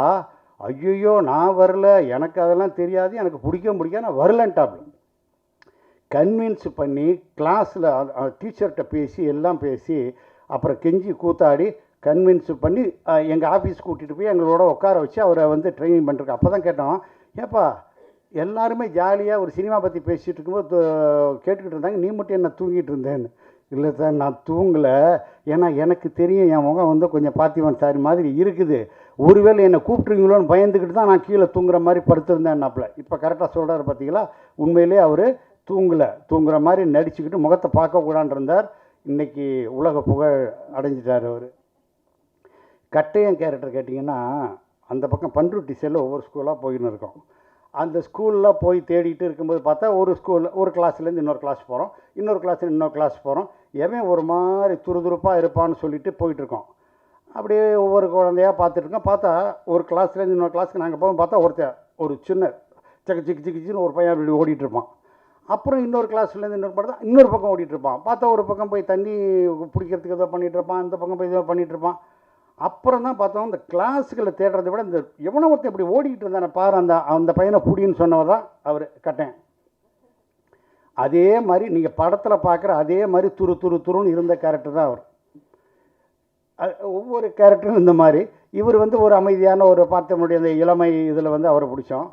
ஐயோ நான் வரல, எனக்கு அதெல்லாம் தெரியாது, எனக்கு பிடிக்காது, நான் வரலன்ட்டாப்ல. கன்வின்ஸ் பண்ணி கிளாஸில் டீச்சர்கிட்ட பேசி எல்லாம் பேசி அப்புறம் கெஞ்சி கூத்தாடி கன்வின்ஸ் பண்ணி எங்கள் ஆஃபீஸ் கூட்டிகிட்டு போய் எங்களோட உட்கார வச்சு அவரை வந்து ட்ரைனிங் பண்ணுறக்கு. அப்போ தான் கேட்டோம், ஏப்பா எல்லாருமே ஜாலியாக ஒரு சினிமா பற்றி பேசிகிட்டு இருக்கும்போது கேட்டுக்கிட்டு இருந்தாங்க, நீ மட்டும் என்ன தூங்கிட்டு இருந்தேன்னு. இல்லை சார் நான் தூங்கலை, ஏன்னா எனக்கு தெரியும் என் முகம் வந்து கொஞ்சம் பார்த்திபன் சாரி மாதிரி இருக்குது, ஒருவேளை என்னை கூப்பிட்ருவீங்களோன்னு பயந்துக்கிட்டு தான் நான் கீழே தூங்குற மாதிரி படுத்திருந்தேன்னாப்புல. இப்போ கரெக்டாக சொல்கிறாரு பார்த்தீங்களா, உண்மையிலே அவர் தூங்குற மாதிரி நடிச்சுக்கிட்டு முகத்தை பார்க்கக்கூடான்னு இருந்தார். இன்றைக்கி உலக புகழ் அடைஞ்சிட்டார் அவர். கட்டையன் கேரக்டர் கேட்டிங்கன்னா, அந்த பக்கம் பண்ருட்டி செல்ல ஒவ்வொரு ஸ்கூலாக போயின்னு இருக்கோம். அந்த ஸ்கூலில் போய் தேடிட்டு இருக்கும்போது பார்த்தா ஒரு கிளாஸ்லேருந்து இன்னொரு கிளாஸ் போகிறோம், இன்னொரு கிளாஸ்லேருந்து இன்னொரு கிளாஸ் போகிறோம், எவன் ஒரு மாதிரி துருதுருப்பாக இருப்பான்னு சொல்லிட்டு போயிட்டுருக்கோம். அப்படியே ஒவ்வொரு குழந்தையாக பார்த்துட்ருக்கோம். பார்த்தா ஒரு கிளாஸ்லேருந்து இன்னொரு கிளாஸ்க்கு நாங்கள் போகும் பார்த்தா ஒரு சின்ன சிக்கிச்சின்னு ஒரு பையன் அப்படி ஓடிட்டுருப்பான். அப்புறம் இன்னொரு கிளாஸ்லேருந்து இன்னொரு பார்த்தா இன்னொரு பக்கம் ஓடிட்டுருப்பான். பார்த்தா ஒரு பக்கம் போய் தண்ணி பிடிக்கிறதுக்கு ஏதோ பண்ணிகிட்ருப்பான், இந்த பக்கம் போய் ஏதோ பண்ணிகிட்ருப்பான். அப்புறம் தான் பார்த்தோம் இந்த கிளாஸுகளை தேடுறதை விட இந்த எவனோ ஒருத்தன் இப்படி ஓடிக்கிட்டு இருந்தானே பாரு, அந்த பையனை புடின்னு சொன்னவர் தான் அவர் கட்டேன். அதே மாதிரி நீங்கள் படத்தில் பார்க்குற அதே மாதிரி துருன்னு இருந்த கேரக்டர் தான் அவர். ஒவ்வொரு கேரக்டரும் இந்த மாதிரி. இவர் வந்து ஒரு அமைதியான ஒரு பார்த்த முடிய அந்த இளமை இதில் வந்து அவரை பிடிச்சோம்.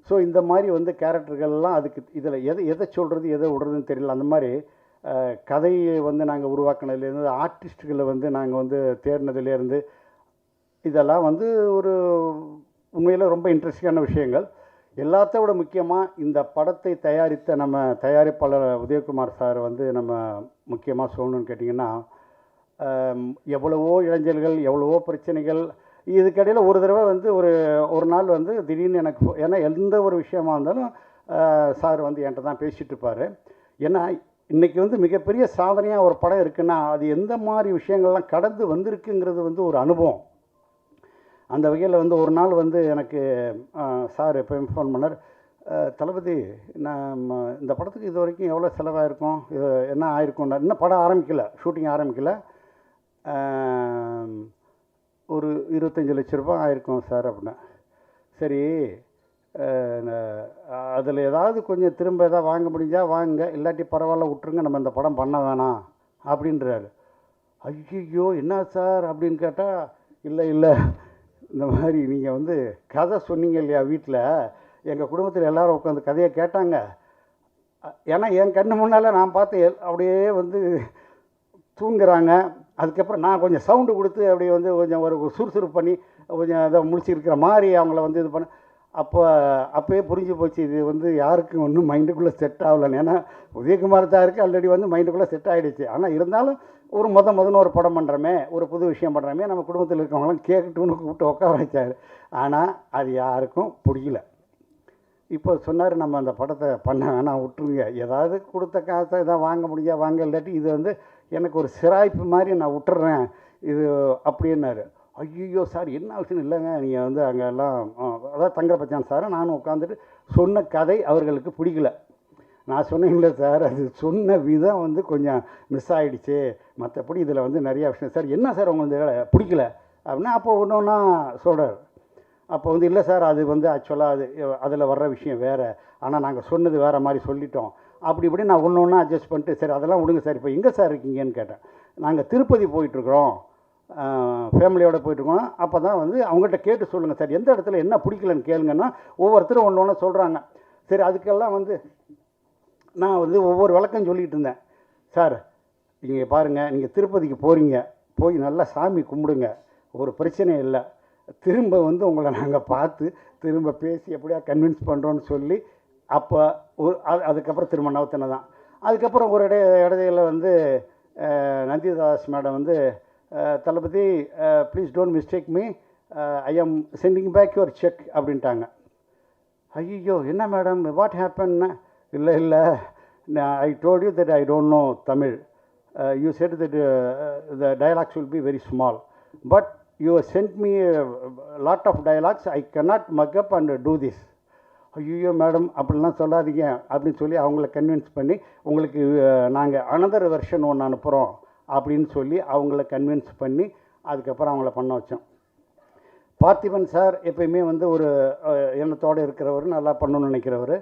ஸோ இந்த மாதிரி வந்து கேரக்டர்கள்லாம் அதுக்கு இதில் எதை சொல்கிறது எதை விடுறதுன்னு தெரியல. அந்த மாதிரி கதையை வந்து நாங்கள் உருவாக்கினதுலேருந்து ஆர்டிஸ்ட்டுகளை வந்து நாங்கள் வந்து தேடினதுலேருந்து இதெல்லாம் வந்து ஒரு உண்மையில் ரொம்ப இன்ட்ரெஸ்டிங்கான விஷயங்கள். எல்லாத்த விட முக்கியமாக இந்த படத்தை தயாரித்த நம்ம தயாரிப்பாளர் உதயகுமார் சார் வந்து நம்ம முக்கியமாக சொல்லணும்னு கேட்டிங்கன்னா, எவ்வளவோ இளைஞர்கள் எவ்வளவோ பிரச்சனைகள், இதுக்கடையில் ஒரு தடவை வந்து ஒரு நாள் வந்து திடீர்னு எனக்கு ஏன்னா எந்த ஒரு விஷயமா இருந்தாலும் சார் வந்து என்கிட்ட தான் பேசிகிட்டு இருப்பார். ஏன்னா இன்றைக்கி வந்து மிகப்பெரிய சாதனையாக ஒரு படம் இருக்குன்னா அது எந்த மாதிரி விஷயங்கள்லாம் கடந்து வந்திருக்குங்கிறது வந்து ஒரு அனுபவம். அந்த வகையில் வந்து ஒரு நாள் வந்து எனக்கு சார் எப்போயும் ஃபோன் பண்ணார், தளபதி நான் இந்த படத்துக்கு இது வரைக்கும் எவ்வளோ செலவாயிருக்கும், இது என்ன ஆயிருக்கும்னா, இன்னும் படம் ஆரம்பிக்கலை, ஷூட்டிங் ஆரம்பிக்கலை, ஒரு 25 லட்ச ரூபா ஆயிருக்கும் சார் அப்படின்னா. சரி அதில் ஏதாவது கொஞ்சம் திரும்ப எதாவது வாங்க முடிஞ்சால் வாங்க, இல்லாட்டி பரவாயில்ல விட்டுருங்க, நம்ம இந்த படம் பண்ண வேணாம் அப்படின்றாரு. ஐயோ என்ன சார் அப்படின்னு கேட்டால், இல்லை இந்த மாதிரி நீங்கள் வந்து கதை சொன்னீங்க இல்லையா வீட்டில், எங்கள் குடும்பத்தில் எல்லோரும் உட்காந்து கதையை கேட்டாங்க, ஏன்னா என் கண்ணு முன்னால் நான் பார்த்து அப்படியே வந்து தூங்குறாங்க. அதுக்கப்புறம் நான் கொஞ்சம் சவுண்டு கொடுத்து அப்படியே வந்து கொஞ்சம் ஒரு சுறுசுறுப்பு பண்ணி கொஞ்சம் அதை முடிச்சிருக்கிற மாதிரி அவங்கள வந்து இது பண்ண அப்போயே புரிஞ்சு போச்சு இது வந்து யாருக்கும் ஒன்றும் மைண்டுக்குள்ளே செட் ஆகலன்னு. ஏன்னா உதயகுமார் சாருக்கு ஆல்ரெடி வந்து மைண்டுக்குள்ளே செட் ஆகிடுச்சு. ஆனால் இருந்தாலும் ஒரு முதல்ல ஒரு படம் பண்ணுறோமே, ஒரு புது விஷயம் பண்ணுறோமே, நம்ம குடும்பத்தில் இருக்கவங்களாம் கேட்கட்டும்னு கூப்பிட்டு உட்கார வச்சார். ஆனால் அது யாருக்கும் பிடிக்கல. இப்போ சொன்னார், நம்ம அந்த படத்தை பண்ண வேணாம் விட்டுருங்க, ஏதாவது கொடுத்த காசை இதாக வாங்க முடிஞ்சா வாங்க, இல்லாட்டி இது வந்து எனக்கு ஒரு சிராய்ப்பு மாதிரி நான் விட்டுறேன் இது அப்படின்னாரு. ஐயோ சார் என்ன விஷயம் இல்லைங்க, நீங்கள் வந்து அங்கெல்லாம் அதாவது தங்கரபச்சான் சார் நானும் உட்காந்துட்டு சொன்ன கதை அவர்களுக்கு பிடிக்கல. நான் சொன்னேன்ல சார், அது சொன்ன விதம் வந்து கொஞ்சம் மிஸ் ஆகிடுச்சு, மற்றபடி இதில் வந்து நிறையா விஷயம் சார். என்ன சார் உங்களுக்கு பிடிக்கல அப்படின்னா, அப்போ ஒன்று ஒன்றா சொல்கிறார். அப்போ வந்து இல்லை சார், அது வந்து ஆக்சுவலாக அதில் வர்ற விஷயம் வேறு, ஆனால் நாங்கள் சொன்னது வேறு மாதிரி சொல்லிட்டோம் இப்படி நான் ஒன்று ஒன்றா அட்ஜஸ்ட் பண்ணிட்டு, சரி அதெல்லாம் விடுங்க சார், இப்போ எங்கே சார் இருக்கீங்கன்னு கேட்டேன். நாங்கள் திருப்பதி போயிட்டுருக்குறோம், ஃபேமிலியோடு போயிட்டுருக்கோம். அப்போ தான் வந்து அவங்ககிட்ட கேட்டு சொல்லுங்கள் சார், எந்த இடத்துல என்ன பிடிக்கலன்னு கேளுங்கன்னா ஒவ்வொருத்தரும் ஒன்று ஒன்று சொல்கிறாங்க. சரி அதுக்கெல்லாம் வந்து நான் வந்து ஒவ்வொரு விளக்கம் சொல்லிகிட்டு இருந்தேன். சார் நீங்கள் பாருங்கள், நீங்கள் திருப்பதிக்கு போகிறீங்க, போய் நல்லா சாமி கும்பிடுங்க, ஒரு பிரச்சனையும் இல்லை, திரும்ப வந்து உங்களை நாங்கள் பார்த்து திரும்ப பேசி எப்படியா கன்வின்ஸ் பண்ணுறோன்னு சொல்லி அப்போ அதுக்கப்புறம் திரும்ப நவத்தின தான். அதுக்கப்புறம் ஒரு இடையில வந்து நந்திதாஸ் மேடம் வந்து, தளபதி ப்ளீஸ் டோன்ட் மிஸ்டேக் மீ, ஐ ஆம் சென்டிங் பேக் யுவர் செக் அப்படின்ட்டாங்க. ஐயோ என்ன மேடம் வாட் ஹேப்பன்னா, இல்லை I told you that I don't know Tamil, you said that the dialogues will be very small, but you sent me a lot of dialogues, I cannot mug up and do this. ஐயோ madam அப்படிலாம் சொல்லாதீங்க அப்படின்னு சொல்லி அவங்கள convince பண்ணி உங்களுக்கு நாங்கள் another version ஒன்று அனுப்புகிறோம் அப்படின்னு சொல்லி அவங்கள கன்வின்ஸ் பண்ணி அதுக்கப்புறம் அவங்கள பண்ண வச்சோம். பார்த்திபன் சார் எப்பயுமே வந்து ஒரு எண்ணத்தோடு இருக்கிறவர், நல்லா பண்ணணும்னு நினைக்கிறவர்.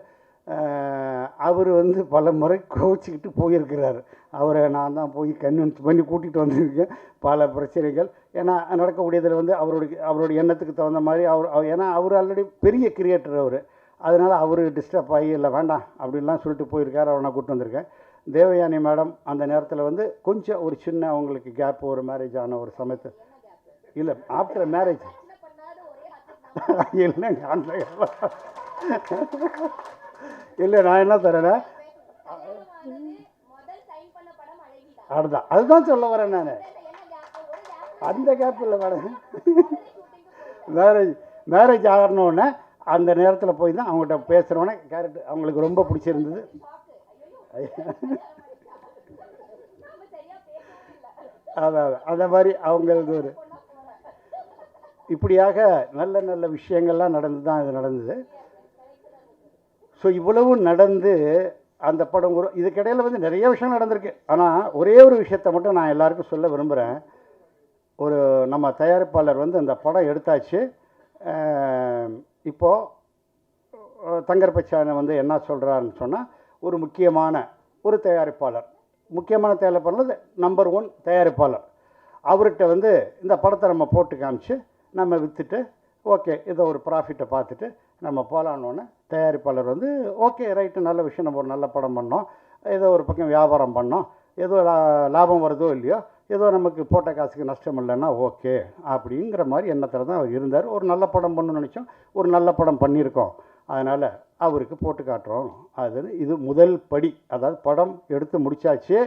அவர் வந்து பல முறை கோச்சிக்கிட்டு போயிருக்கிறார். அவரை நான் தான் போய் கன்வின்ஸ் பண்ணி கூட்டிகிட்டு வந்திருக்கேன். பல பிரச்சனைகள் ஏன்னா நடக்கக்கூடியதில் வந்து அவருடைய எண்ணத்துக்கு தகுந்த மாதிரி ஏன்னா அவர் ஆல்ரெடி பெரிய கிரியேட்டர் அவர். அதனால் அவர் டிஸ்டர்ப் ஆகி இல்லை வேண்டாம் அப்படின்லாம் சொல்லிட்டு போயிருக்கார். அவரை நான் கூப்பிட்டு வந்திருக்கேன். தேவயானி மேடம் அந்த நேரத்தில் வந்து கொஞ்சம் ஒரு சின்ன அவங்களுக்கு கேப், ஒரு மேரேஜ் ஆன ஒரு சமயத்து இல்லை ஆஃப்டர் மேரேஜ் இல்லைங்க அந்த இல்லை நான் என்ன தரேன்னா அதுதான் சொல்ல வரேன் நான். அந்த கேப் இல்லை மேடம், மேரேஜ் ஆகணுன்னே அந்த நேரத்தில் போய் தான் அவங்கள்ட்ட பேசுகிறோன்னே கேரக்டர் அவங்களுக்கு ரொம்ப பிடிச்சிருந்தது. அதான் அந்த மாதிரி அவங்களுக்கு ஒரு இப்படியாக நல்ல நல்ல விஷயங்கள்லாம் நடந்து தான் இது நடந்தது. ஸோ இவ்வளவு நடந்து அந்த படம் இதுக்கிடையில் வந்து நிறைய விஷயம் நடந்திருக்கு. ஆனால் ஒரே ஒரு விஷயத்தை மட்டும் நான் எல்லாருக்கும் சொல்ல விரும்புகிறேன். ஒரு நம்ம தயாரிப்பாளர் வந்து அந்த படம் எடுத்தாச்சு. இப்போது தங்கர் பச்சானை வந்து என்ன சொல்கிறாருன்னு சொன்னால், ஒரு முக்கியமான ஒரு தயாரிப்பாளர், முக்கியமான தயாரிப்பாளர் நம்பர் 1 தயாரிப்பாளர், அவர்கிட்ட வந்து இந்த படத்தை நம்ம போட்டு காமிச்சு நம்ம விற்றுட்டு ஓகே ஏதோ ஒரு ப்ராஃபிட்டை பார்த்துட்டு நம்ம போகலான்னொன்னே தயாரிப்பாளர் வந்து ஓகே ரைட்டு, நல்ல விஷயம், நம்ம ஒரு நல்ல படம் பண்ணோம், ஏதோ ஒரு பக்கம் வியாபாரம் பண்ணோம், ஏதோ லாபம் வருதோ இல்லையோ, ஏதோ நமக்கு போட்ட காசுக்கு நஷ்டம் இல்லைன்னா ஓகே அப்படிங்கிற மாதிரி எண்ணத்தில் தான் அவர் இருந்தார். ஒரு நல்ல படம் பண்ணணும்னு நினச்சோம், ஒரு நல்ல படம் பண்ணியிருக்கோம், அதனால் அவருக்கு போட்டு காட்டுறோம். இது முதல் படி. அதாவது படம் எடுத்து முடித்தாச்சு,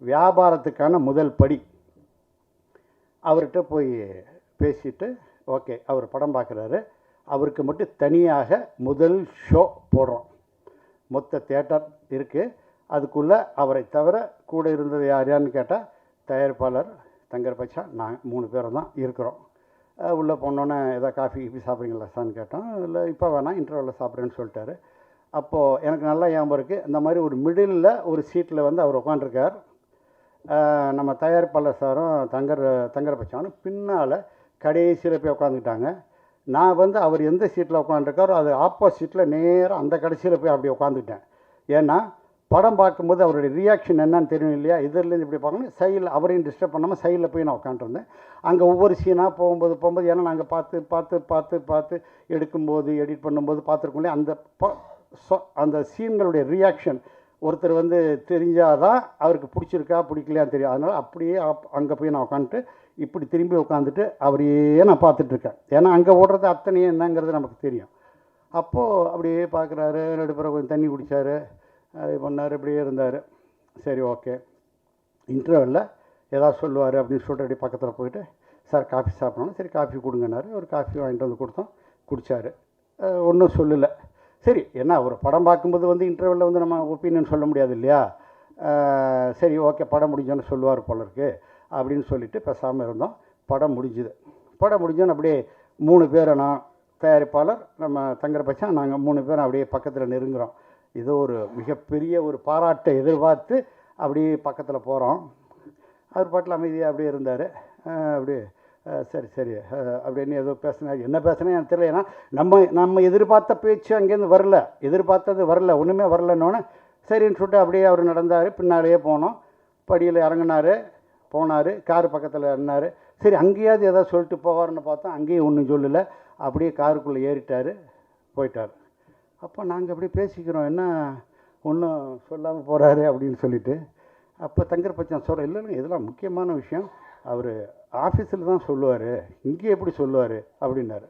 வியாபாரத்துக்கான முதல் படி. அவர்கிட்ட போய் பேசிட்டு ஓகே அவர் படம் பார்க்குறாரு, அவருக்கு மட்டும் தனியாக முதல் ஷோ போடுறோம். மொத்த தியேட்டர் இருக்குது, அதுக்குள்ளே அவரை தவிர கூட இருந்தது யாருன்னு கேட்டால் தயாரிப்பாளர் தங்கர் பச்சா, நான் 3 பேரும் தான் இருக்கிறோம். உள்ளே போனோன்னே ஏதாவது காஃபி சாப்பிட்றீங்களா சார்னு கேட்டோம். இல்லை இப்போ வேணாம் இன்டர்வலில் சாப்பிட்றேன்னு சொல்லிட்டாரு. அப்போது எனக்கு நல்லா ஞாபகம் இருக்குது, இந்த மாதிரி ஒரு மிடில் ஒரு சீட்டில் வந்து அவர் உட்காண்டிருக்கார். நம்ம தயாரிப்பாளர் சாரும் தங்கர் பச்சானும் பின்னால் கடைசியில் போய் உட்காந்துக்கிட்டாங்க. நான் வந்து அவர் எந்த சீட்டில் உட்காந்துருக்காரோ அது ஆப்போசிட்டில் நேராக அந்த கடைசியில் போய் அப்படி உட்காந்துக்கிட்டேன். ஏன்னா படம் பார்க்கும்போது அவருடைய ரியாக்ஷன் என்னன்னு தெரியும் இல்லையா, இதுலேருந்து இப்படி பார்க்கணும், சைடில் அவரையும் டிஸ்டர்ப் பண்ணாமல் சைடில் போய் நான் உட்காந்துருந்தேன். அங்கே ஒவ்வொரு சீனாக போகும்போது ஏன்னா நாங்கள் பார்த்து எடுக்கும்போது எடிட் பண்ணும்போது பார்த்துருக்கோம் இல்லையா, அந்த சீன்களுடைய ரியாக்ஷன் ஒருத்தர் வந்து தெரிஞ்சாதான் அவருக்கு பிடிச்சிருக்கா பிடிக்கலையான்னு தெரியும். அதனால் அப்படியே அங்கே போய் நான் உட்காந்துட்டு இப்படி திரும்பி உட்காந்துட்டு அவரையே நான் பார்த்துட்ருக்கேன். ஏன்னா அங்கே ஓடுறது அத்தனையே என்னங்கிறது நமக்கு தெரியும். அப்போது அப்படியே பார்க்குறாரு, நடுப்புற கொஞ்சம் தண்ணி குடித்தார், அது பண்ணார், இப்படியே இருந்தார். சரி ஓகே இன்டர்வலில் ஏதாவது சொல்லுவார் அப்படின்னு சொல்லிட்டு அப்படி பக்கத்தில் போயிட்டு சார் காஃபி சாப்பிடணும், சரி காஃபி கொடுங்கன்னாரு. ஒரு காஃபி வாங்கிட்டு வந்து கொடுத்தோம், குடித்தார், ஒன்றும் சொல்லலை. சரி என்ன ஒரு படம் பார்க்கும்போது வந்து இன்டர்வலில் வந்து நம்ம ஒப்பீனியன் சொல்ல முடியாது இல்லையா, சரி ஓகே படம் முடிஞ்சோன்னு சொல்லுவார் போல இருக்கு அப்படின்னு சொல்லிட்டு பேசாமல் இருந்தோம். படம் முடிஞ்சோன்னு அப்படியே 3 பேரை, நான் தயாரிப்பாளர் நம்ம தங்கர் பச்சா, நாங்கள் 3 பேரும் அப்படியே பக்கத்தில் நெருங்குறோம். இது ஒரு மிகப்பெரிய ஒரு பாராட்டை எதிர்பார்த்து அப்படியே பக்கத்தில் போகிறோம். அவர் பாட்டில் அமைதியாக அப்படியே இருந்தார். அப்படியே சரி அப்படின்னு ஏதோ பேசினார். என்ன பேசுனேன் எனக்கு தெரியல. ஏன்னா நம்ம எதிர்பார்த்த பேச்சு அங்கேருந்து எதிர்பார்த்தது வரல, ஒன்றுமே வரலன்னொன்னே சரின்னு சொல்லிட்டு அப்படியே அவர் நடந்தார். பின்னாலேயே போனோம், படியில் இறங்கினார், போனார், காரு பக்கத்தில் இருந்தார். சரி அங்கேயாவது ஏதாவது சொல்லிட்டு போவார்னு பார்த்தோம், அங்கேயும் ஒன்றும் சொல்லலை. அப்படியே காருக்குள்ளே ஏறிட்டார், போயிட்டார். அப்போ நாங்கள் அப்படியே பேசிக்கிறோம், என்ன ஒன்றும் சொல்லாமல் போகிறாரு அப்படின்னு சொல்லிட்டு. அப்போ தங்கர் பச்சான் சொல்கிறேன், இல்லைங்க இதெல்லாம் முக்கியமான விஷயம், அவர் ஆஃபீஸில் தான் சொல்லுவார், இங்கே எப்படி சொல்லுவார் அப்படின்னாரு.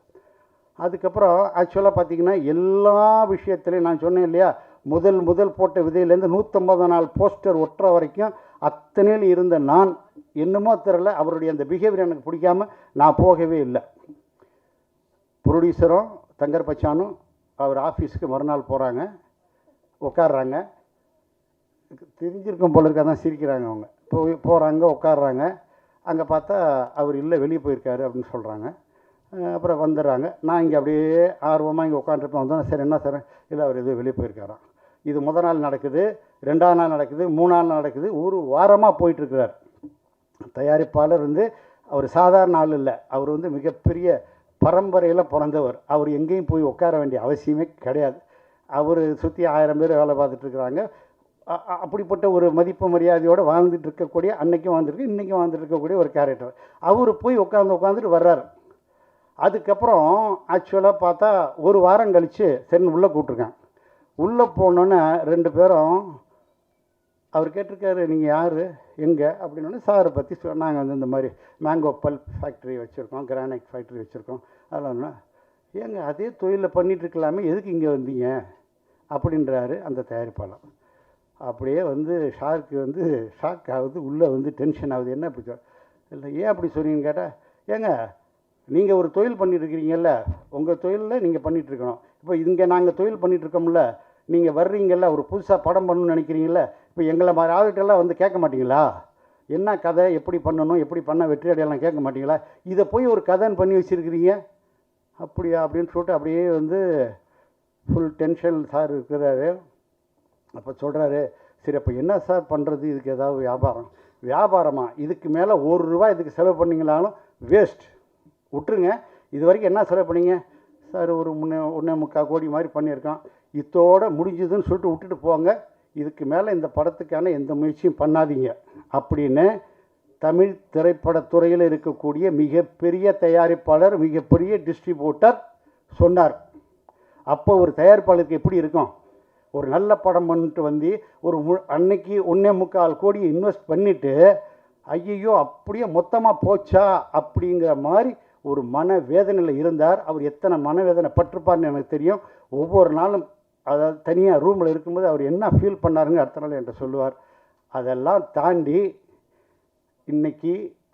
அதுக்கப்புறம் ஆக்சுவலாக பார்த்திங்கன்னா எல்லா விஷயத்துலையும் நான் சொன்னேன் இல்லையா, முதல் போட்ட விதையிலேருந்து 150 நாள் போஸ்டர் ஒட்டுற வரைக்கும் அத்தனையில் இருந்த நான் என்னமோ தெரில, அவருடைய அந்த பிஹேவியர் எனக்கு பிடிக்காமல் நான் போகவே இல்லை. ப்ரொடியூசரும் தங்கர் பச்சானும் அவர் ஆஃபீஸுக்கு மறுநாள் போகிறாங்க, உட்காடுறாங்க, தெரிஞ்சிருக்கும் போல இருக்கா தான் சிரிக்கிறாங்க. அவங்க போகிறாங்க, உட்காடுறாங்க. அங்கே பார்த்தா அவர் இல்லை, வெளியே போயிருக்காரு அப்படின்னு சொல்கிறாங்க. அப்புறம் வந்துடுறாங்க. நான் இங்கே அப்படியே ஆர்வமாக இங்கே உட்காந்துருப்பேன். வந்தோன்னே சரி என்ன சார், இல்லை அவர் எதுவும் வெளியே போயிருக்காராம். இது முதல் நாள் நடக்குது, 2ஆம் நாள் நடக்குது, 3ஆம் நாள் நடக்குது. ஒரு வாரமாக போயிட்டுருக்கிறார். தயாரிப்பாளர் வந்து அவர் சாதாரண ஆள் இல்லை, அவர் வந்து மிகப்பெரிய பரம்பரையில் பிறந்தவர். அவர் எங்கேயும் போய் உட்கார வேண்டிய அவசியமே கிடையாது. அவர் சுற்றி 1000 பேர் வேலை பார்த்துட்ருக்குறாங்க. அப்படிப்பட்ட ஒரு மதிப்பு மரியாதையோடு வாழ்ந்துட்டு இருக்கக்கூடிய, அன்னைக்கும் வாழ்ந்துருக்கு இன்றைக்கும் வாழ்ந்துட்டு இருக்கக்கூடிய ஒரு கேரக்டர். அவர் போய் உட்காந்துட்டு வர்றாரு. அதுக்கப்புறம் ஆக்சுவலாக பார்த்தா ஒரு வாரம் கழித்து சரின்னு உள்ளே கூப்பிட்ருக்கேன். உள்ளே போனோன்னே 2 பேரும் அவர் கேட்டிருக்காரு, நீங்கள் யார் எங்கே அப்படின்னோடனே சாரை பற்றி நாங்கள் வந்து இந்த மாதிரி மேங்கோ பல்ப் ஃபேக்ட்ரி வச்சுருக்கோம், கிரானைட் ஃபேக்ட்ரி வச்சுருக்கோம். அதெல்லாம் ஏங்க அதே தொழிலில் பண்ணிகிட்ருக்கலாமே, எதுக்கு இங்கே வந்தீங்க அப்படின்றாரு அந்த தயாரிப்பாளர். அப்படியே வந்து ஷாருக்கு வந்து ஷாக் ஆகுது, உள்ளே வந்து டென்ஷன் ஆகுது. என்ன அப்படி இல்லை ஏன் அப்படி சொன்னீங்கன்னு கேட்டால், ஏங்க நீங்கள் ஒரு தொழில் பண்ணிட்டுருக்கிறீங்கல்ல, உங்கள் தொழிலில் நீங்கள் பண்ணிகிட்ருக்கணும். இப்போ இங்கே நாங்கள் தொழில் பண்ணிகிட்ருக்கோம்ல, நீங்கள் வர்றீங்கல்ல, ஒரு புதுசாக படம் பண்ணணும்னு நினைக்கிறீங்கள, இப்போ எங்களை மாதிரி ஆளுகிட்டெல்லாம் வந்து கேட்க மாட்டீங்களா, என்ன கதை எப்படி பண்ணணும், எப்படி பண்ண வெற்றி அடையலாம் கேட்க மாட்டீங்களா, இதை போய் ஒரு கதைன்னு பண்ணி வச்சுருக்கிறீங்க அப்படியா அப்படின்னு சொல்லிட்டு அப்படியே வந்து ஃபுல் டென்ஷன் சார் இருக்கிறாரு. அப்போ சொல்கிறாரு, சரி அப்போ என்ன சார் பண்ணுறது, இதுக்கு ஏதாவது வியாபாரமா, இதுக்கு மேலே ₹1 இதுக்கு செலவு பண்ணிங்களாலும் வேஸ்ட், விட்டுருங்க. இது வரைக்கும் என்ன செலவு பண்ணீங்க சார், ஒரு 1.25 கோடி மாதிரி பண்ணியிருக்கோம், இதோடு முடிஞ்சதுன்னு சொல்லிட்டு விட்டுட்டு போங்க, இதுக்கு மேலே இந்த படத்துக்கான எந்த முயற்சியும் பண்ணாதீங்க அப்படின்னு தமிழ் திரைப்படத்துறையில் இருக்கக்கூடிய மிகப்பெரிய தயாரிப்பாளர், மிகப்பெரிய டிஸ்ட்ரிபியூட்டர் சொன்னார். அப்போ ஒரு தயாரிப்பாளருக்கு எப்படி இருக்கும், ஒரு நல்ல படம் பண்ணிட்டு வந்து ஒரு அன்னைக்கு 1.25 கோடி இன்வெஸ்ட் பண்ணிவிட்டு ஐயோ அப்படியே மொத்தமாக போச்சா அப்படிங்கிற மாதிரி ஒரு மனவேதனையில் இருந்தார். அவர் எத்தனை மனவேதனை பட்டிருப்பார்னு எனக்கு தெரியும். ஒவ்வொரு நாளும் அதாவது தனியாக ரூமில் இருக்கும்போது அவர் என்ன ஃபீல் பண்ணாருங்க அடுத்த நாள் என்கிட்ட சொல்லுவார். அதெல்லாம் தாண்டி இன்றைக்கி